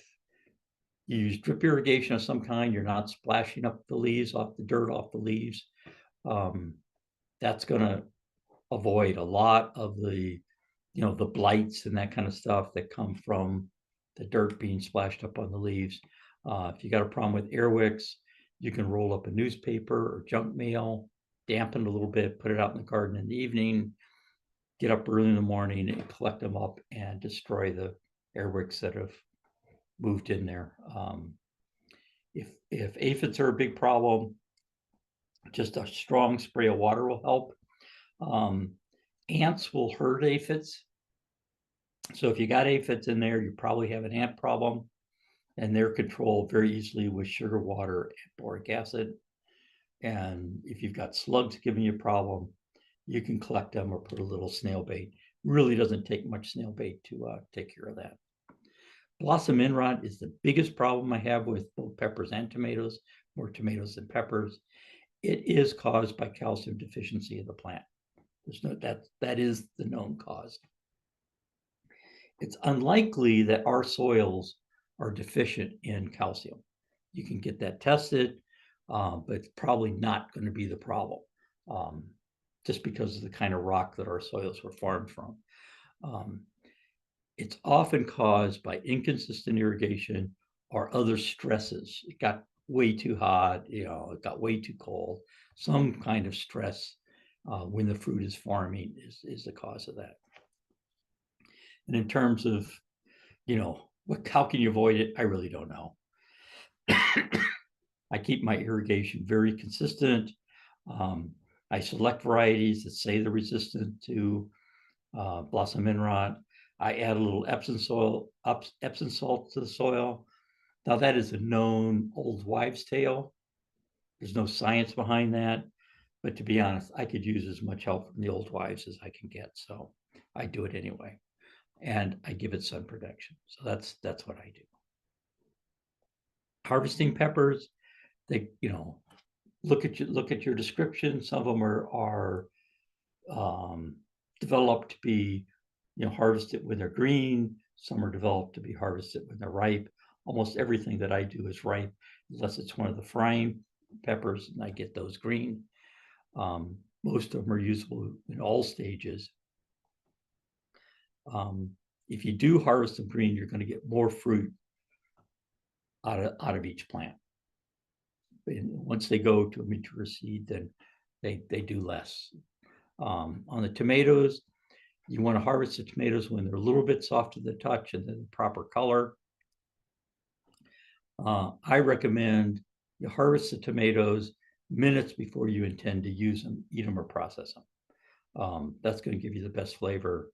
you use drip irrigation of some kind, you're not splashing up the leaves, off the dirt off the leaves. That's going to avoid a lot of the blights and that kind of stuff that come from the dirt being splashed up on the leaves. If you got a problem with air wicks, you can roll up a newspaper or junk mail, dampen it a little bit, put it out in the garden in the evening, get up early in the morning and collect them up and destroy the air wicks that have moved in there. If aphids are a big problem, just a strong spray of water will help. Ants will hurt aphids. So if you got aphids in there, you probably have an ant problem, and they're controlled very easily with sugar water and boric acid. And if you've got slugs giving you a problem, you can collect them or put a little snail bait. Really doesn't take much snail bait to take care of that. Blossom end rot is the biggest problem I have with both peppers and tomatoes, more tomatoes than peppers. It is caused by calcium deficiency of the plant. That is the known cause. It's unlikely that our soils are deficient in calcium. You can get that tested, but it's probably not going to be the problem, just because of the kind of rock that our soils were formed from. It's often caused by inconsistent irrigation or other stresses. It got way too hot, it got way too cold. Some kind of stress when the fruit is forming is the cause of that. And in terms of, how can you avoid it? I really don't know. I keep my irrigation very consistent. I select varieties that say they're resistant to blossom end rot. I add a little Epsom salt to the soil. Now that is a known old wives' tale. There's no science behind that, but to be honest, I could use as much help from the old wives as I can get, so I do it anyway, and I give it sun protection. So that's what I do. Harvesting peppers, they look at your description. Some of them are developed to be harvested when they're green. Some are developed to be harvested when they're ripe. Almost everything that I do is ripe, unless it's one of the frying peppers, and I get those green. Most of them are usable in all stages. If you do harvest them green, you're going to get more fruit out of each plant. And once they go to a mature seed, then they do less. On the tomatoes, you want to harvest the tomatoes when they're a little bit soft to the touch and then the proper color. I recommend you harvest the tomatoes minutes before you intend to use them, eat them, or process them. That's going to give you the best flavor.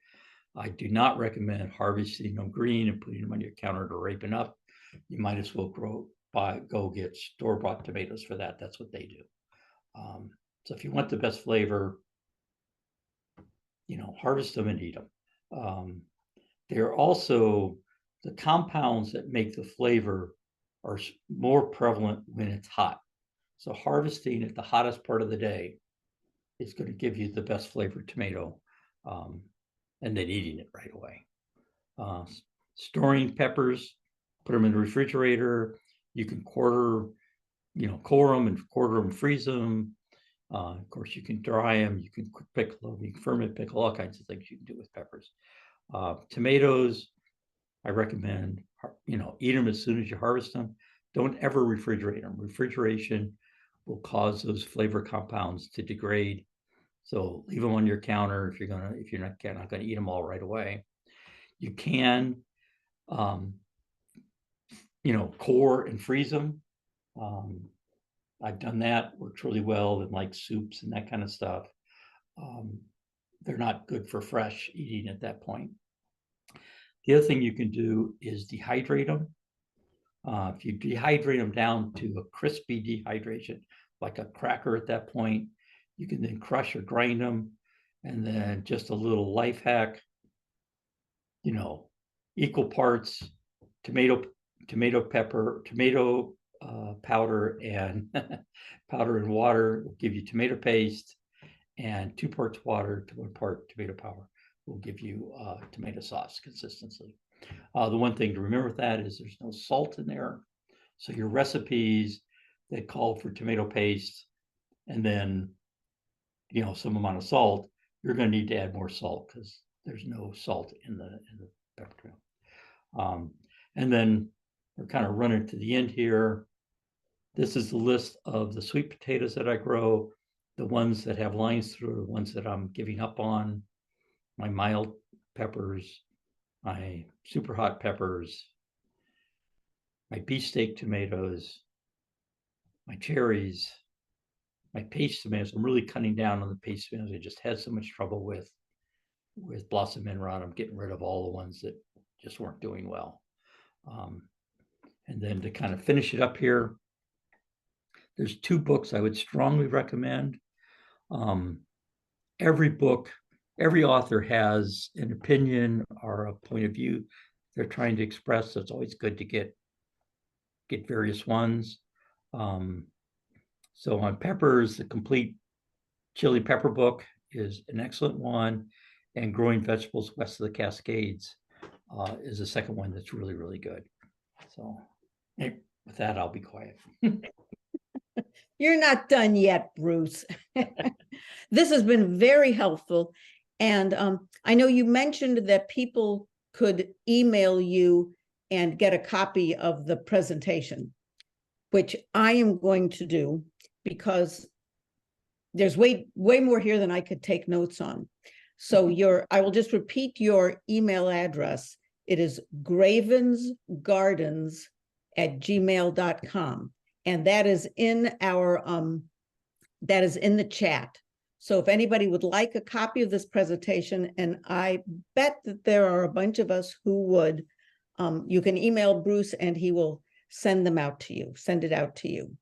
I do not recommend harvesting them green and putting them on your counter to ripen up. You might as well go get store-bought tomatoes for that. That's what they do. So if you want the best flavor, harvest them and eat them. They're also the compounds that make the flavor are more prevalent when it's hot. So harvesting at the hottest part of the day is going to give you the best flavored tomato, and then eating it right away. Storing peppers, put them in the refrigerator. You can core them and quarter them, freeze them. Of course, you can dry them. You can quick pickle them. You can ferment pickle, all kinds of things you can do with peppers. Tomatoes, I recommend, eat them as soon as you harvest them. Don't ever refrigerate them. Refrigeration will cause those flavor compounds to degrade. So leave them on your counter if you're not going to eat them all right away. You can, core and freeze them. I've done that, works really well in like soups and that kind of stuff. They're not good for fresh eating at that point. The other thing you can do is dehydrate them. If you dehydrate them down to a crispy dehydration, like a cracker at that point, you can then crush or grind them. And then just a little life hack, equal parts tomato powder and powder and water will give you tomato paste, and 2 parts water to 1 part tomato powder will give you tomato sauce consistency. The one thing to remember with that is there's no salt in there. So your recipes that call for tomato paste and then, some amount of salt, you're going to need to add more salt because there's no salt in the pepper. And then we're kind of running to the end here. This is the list of the sweet potatoes that I grow, the ones that have lines through, the ones that I'm giving up on, my mild peppers, my super hot peppers, my beefsteak tomatoes, my cherries, my paste tomatoes. I'm really cutting down on the paste tomatoes. I just had so much trouble with blossom end rot. I'm getting rid of all the ones that just weren't doing well. And then to kind of finish it up here, there's 2 books I would strongly recommend. Every book, every author has an opinion or a point of view they're trying to express. So it's always good to get various ones. So on peppers, the complete chili pepper book is an excellent one, and Growing Vegetables West of the Cascades is the second one that's really, really good. So with that, I'll be quiet. You're not done yet, Bruce. This has been very helpful. And I know you mentioned that people could email you and get a copy of the presentation, which I am going to do because there's way more here than I could take notes on. So I will just repeat your email address. It is gravensgardens@gmail.com. And that is in the chat. So if anybody would like a copy of this presentation, and I bet that there are a bunch of us who would, you can email Bruce and he will send it out to you.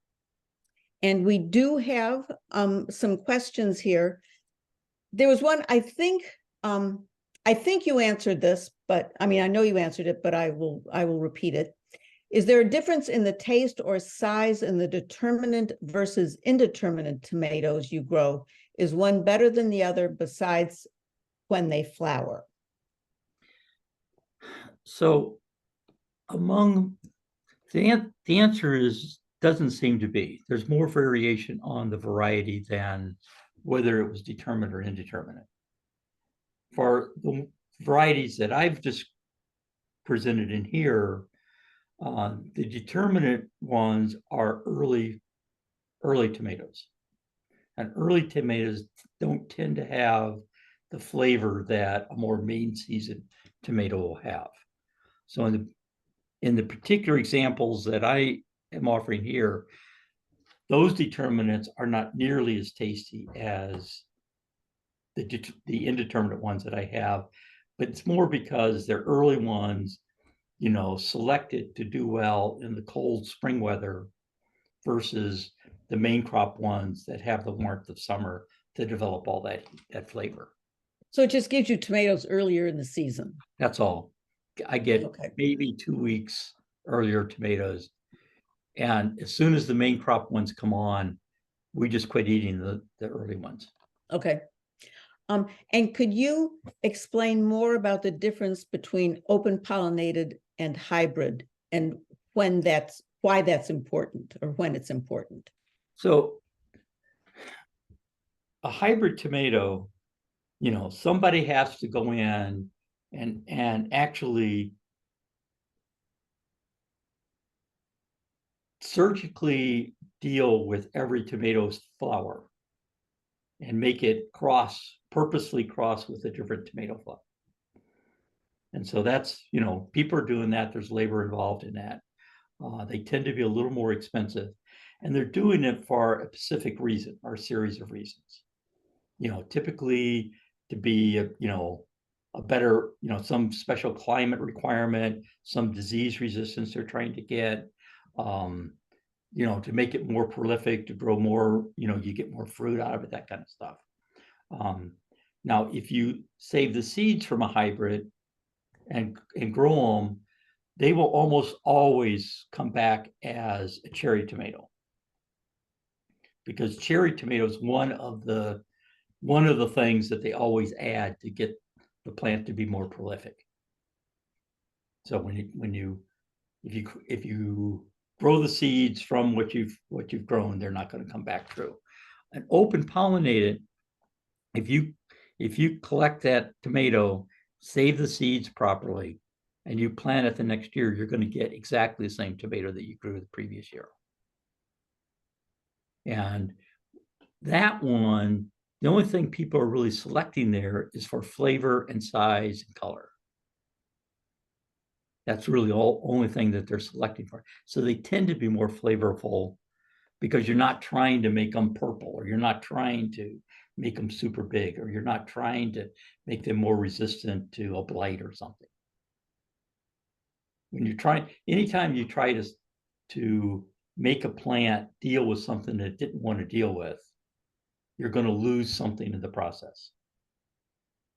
And we do have some questions here. There was one, I think you answered this, but I mean, I know you answered it, but I will repeat it. Is there a difference in the taste or size in the determinate versus indeterminate tomatoes you grow? Is one better than the other besides when they flower? So the answer is doesn't seem to be. There's more variation on the variety than whether it was determined or indeterminate. For the varieties that I've just presented in here, the determinate ones are early tomatoes. And early tomatoes don't tend to have the flavor that a more main season tomato will have. So in the particular examples that I am offering here, those determinants are not nearly as tasty as the indeterminate ones that I have, but it's more because they're early ones, selected to do well in the cold spring weather versus the main crop ones that have the warmth of summer to develop all that flavor. So it just gives you tomatoes earlier in the season. That's all. I get maybe 2 weeks earlier tomatoes. And as soon as the main crop ones come on, we just quit eating the early ones. Okay. And could you explain more about the difference between open pollinated and hybrid, and why that's important, or when it's important? So a hybrid tomato, somebody has to go in and actually surgically deal with every tomato's flower and make it purposely cross with a different tomato flower. And so that's, people are doing that. There's labor involved in that. They tend to be a little more expensive, and they're doing it for a specific reason or a series of reasons. Typically to be a better, some special climate requirement, some disease resistance they're trying to get, to make it more prolific, to grow more, you get more fruit out of it, that kind of stuff. Now, if you save the seeds from a hybrid and grow them, they will almost always come back as a cherry tomato, because cherry tomato is one of the things that they always add to get the plant to be more prolific. So if you grow the seeds from what you've grown, they're not going to come back true. An open pollinated, if you collect that tomato, save the seeds properly, and you plant it the next year, you're going to get exactly the same tomato that you grew the previous year. And that one, the only thing people are really selecting there is for flavor and size and color. That's really only thing that they're selecting for. So they tend to be more flavorful because you're not trying to make them purple, or you're not trying to make them super big, or you're not trying to make them more resistant to a blight or something. Anytime you try to make a plant deal with something that it didn't want to deal with, you're going to lose something in the process.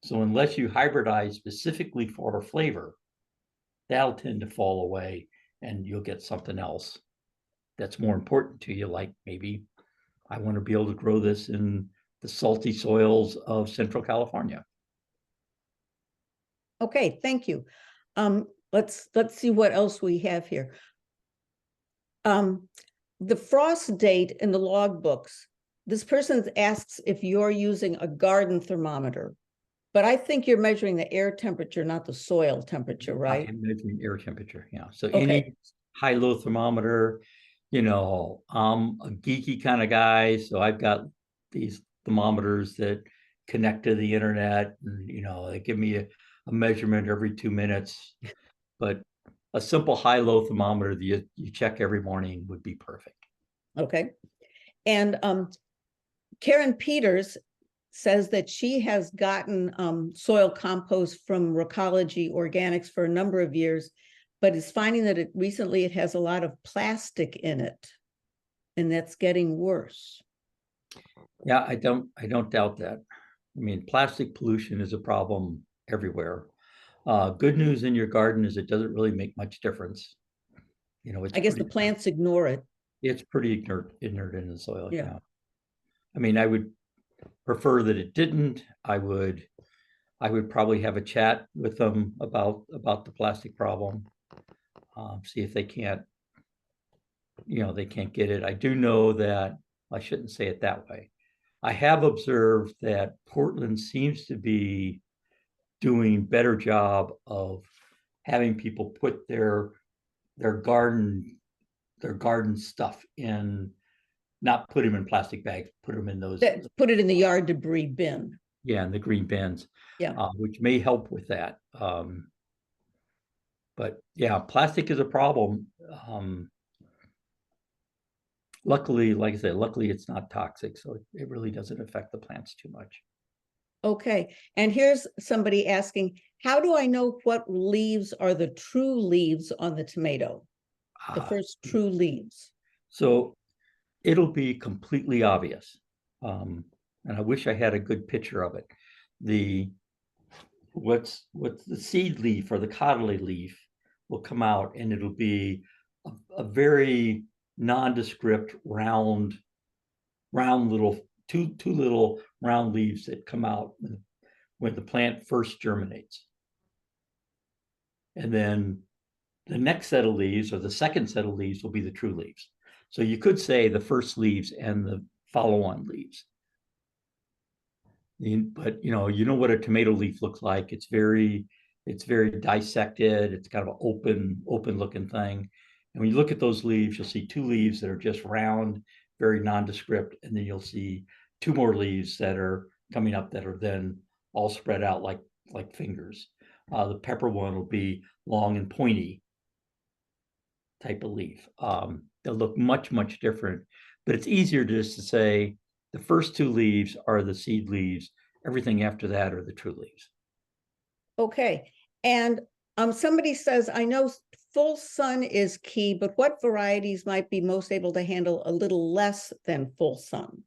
So unless you hybridize specifically for a flavor, that'll tend to fall away, and you'll get something else that's more important to you. Like, maybe I want to be able to grow this in the salty soils of Central California. Okay, thank you. Let's see what else we have here. The frost date in the log books, this person asks if you're using a garden thermometer, but I think you're measuring the air temperature, not the soil temperature, right? I'm measuring air temperature, yeah. So any high-low thermometer, I'm a geeky kind of guy, so I've got these thermometers that connect to the internet, and they give me a measurement every 2 minutes. But a simple high-low thermometer that you check every morning would be perfect. Okay. And Karen Peters says that she has gotten soil compost from Recology Organics for a number of years, but is finding that recently it has a lot of plastic in it, and that's getting worse. Yeah, I don't doubt that. I mean, plastic pollution is a problem everywhere. Good news in your garden is it doesn't really make much difference. You know, I guess the plants ignore it. it's pretty inert in the soil. Yeah. Yeah. I mean, I would prefer that it didn't. I would probably have a chat with them about the plastic problem. See if they can't, they can't get it. I do know that I shouldn't say it that way. I have observed that Portland seems to be doing better job of having people put their garden stuff in, not put them in plastic bags, put them in those. Put it in the yard debris bin. Yeah, in the green bins. Yeah. Which may help with that. But yeah, plastic is a problem. Luckily, like I said, luckily it's not toxic, so it really doesn't affect the plants too much. Okay, and here's somebody asking, how do I know what leaves are the true leaves on the tomato? The first true leaves. So it'll be completely obvious. And I wish I had a good picture of it. What's the seed leaf or the cottony leaf will come out, and it'll be a very nondescript round little two little round leaves that come out when the plant first germinates. And then the next set of leaves, or the second set of leaves, will be the true leaves. So you could say the first leaves and the follow-on leaves. But you know what a tomato leaf looks like. It's very dissected. It's kind of an open looking thing. And when you look at those leaves, you'll see two leaves that are just round, very nondescript, and then you'll see two more leaves that are coming up that are then all spread out like fingers. The pepper one will be long and pointy type of leaf. They'll look much different, but it's easier just to say the first two leaves are the seed leaves. Everything after that are the true leaves. Okay, and somebody says, I know full sun is key, but what varieties might be most able to handle a little less than full sun?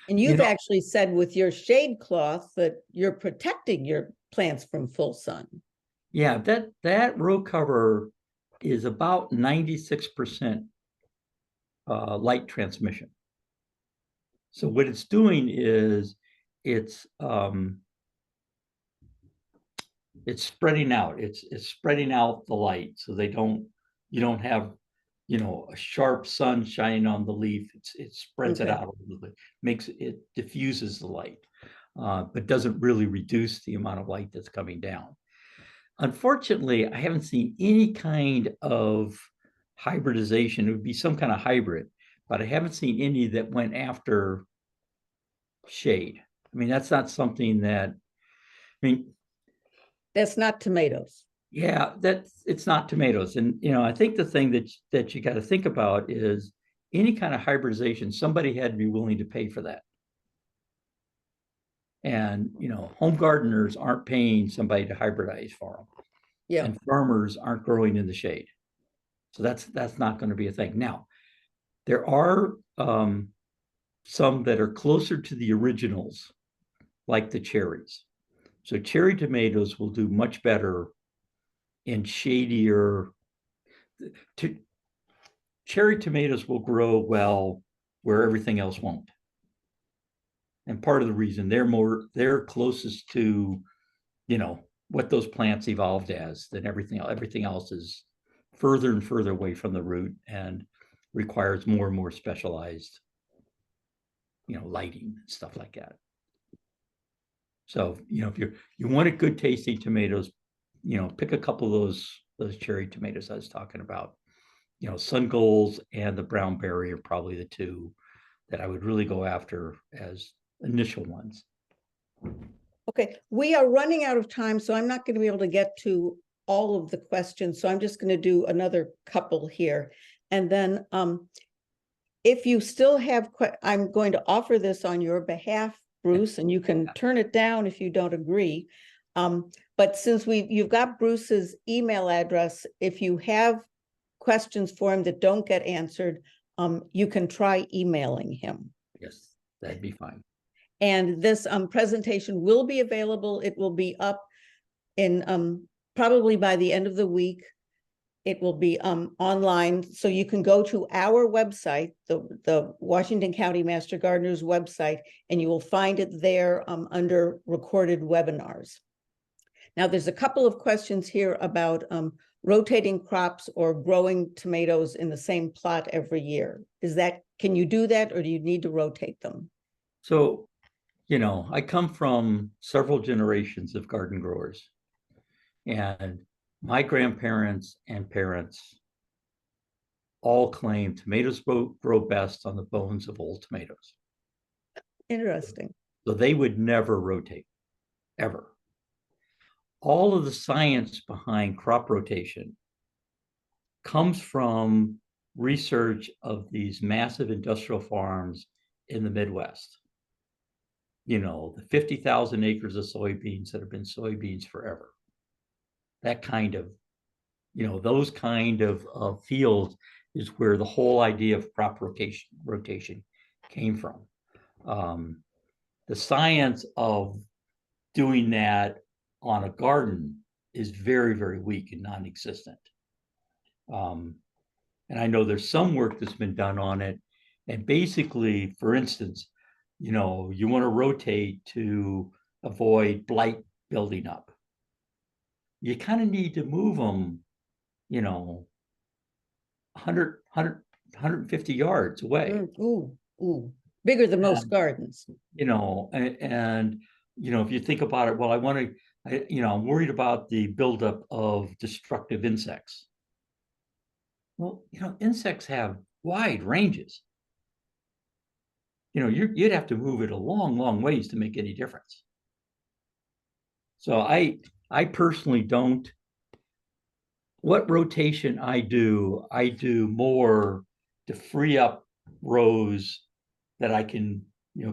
And you've actually said with your shade cloth that you're protecting your plants from full sun. Yeah, that row cover is about 96% light transmission. So what it's doing is it's spreading out. It's spreading out the light, so you don't have a sharp sun shining on the leaf. It spreads it out a little bit, it diffuses the light, but doesn't really reduce the amount of light that's coming down. Unfortunately, I haven't seen any kind of hybridization. It would be some kind of hybrid, but I haven't seen any that went after shade. I mean, that's not something that, that's not tomatoes. Yeah, it's not tomatoes. And, I think the thing that you got to think about is any kind of hybridization, somebody had to be willing to pay for that. And, home gardeners aren't paying somebody to hybridize for them. Yeah. And farmers aren't growing in the shade. So that's not going to be a thing. Now, there are some that are closer to the originals, like the cherries. So cherry tomatoes will do much better in shadier. Cherry tomatoes will grow well where everything else won't. And part of the reason they're closest to, what those plants evolved as than everything else. Everything else is further and further away from the root and requires more and more specialized, lighting and stuff like that. So, if you wanted good tasting tomatoes, pick a couple of those cherry tomatoes I was talking about. Sun Golds and the brown berry are probably the two that I would really go after as initial ones. Okay, we are running out of time, so I'm not going to be able to get to all of the questions. So I'm just going to do another couple here. And then if you still have, I'm going to offer this on your behalf, Bruce, and you can turn it down if you don't agree. But since you've got Bruce's email address, if you have questions for him that don't get answered, you can try emailing him. Yes, that'd be fine. And this presentation will be available. It will be up in probably by the end of the week. It will be online, so you can go to our website, the Washington County Master Gardeners website, and you will find it there under recorded webinars. Now, there's a couple of questions here about rotating crops or growing tomatoes in the same plot every year. Can you do that, or do you need to rotate them? So, I come from several generations of garden growers, and my grandparents and parents all claim tomatoes grow best on the bones of old tomatoes. Interesting. So they would never rotate, ever. All of the science behind crop rotation comes from research of these massive industrial farms in the Midwest. The 50,000 acres of soybeans that have been soybeans forever. That kind of, those kind of fields is where the whole idea of crop rotation came from. The science of doing that on a garden is very, very weak and non-existent. And I know there's some work that's been done on it. And basically, for instance, you want to rotate to avoid blight building up. You kind of need to move them, 100, 150 yards away. Ooh. Bigger than most gardens. And if you think about it, well, I'm worried about the buildup of destructive insects. Well, insects have wide ranges. You'd have to move it a long, long ways to make any difference. So I personally don't. What rotation I do more to free up rows that I can,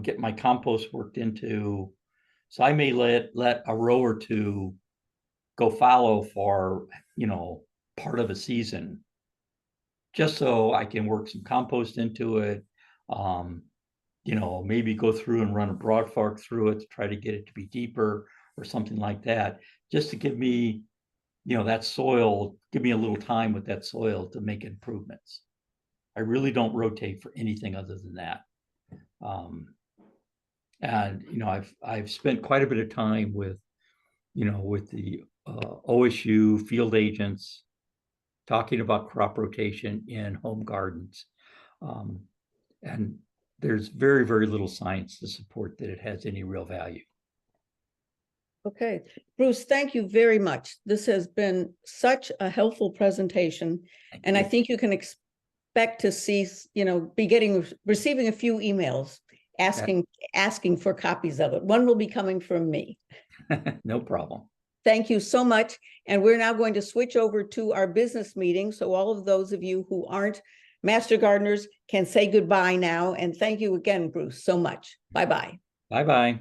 get my compost worked into. So I may let a row or two go fallow for, part of a season, just so I can work some compost into it. Maybe go through and run a broad fork through it to try to get it to be deeper or something like that, just to give me, that soil, give me a little time with that soil to make improvements. I really don't rotate for anything other than that. And I've spent quite a bit of time with the OSU field agents talking about crop rotation in home gardens. And there's very, very little science to support that it has any real value. Okay, Bruce, thank you very much. This has been such a helpful presentation, and I think you can expect to see, receiving a few emails asking for copies of it. One will be coming from me. No problem. Thank you so much. And we're now going to switch over to our business meeting. So all of those of you who aren't Master Gardeners can say goodbye now. And thank you again, Bruce, so much. Bye-bye. Bye-bye.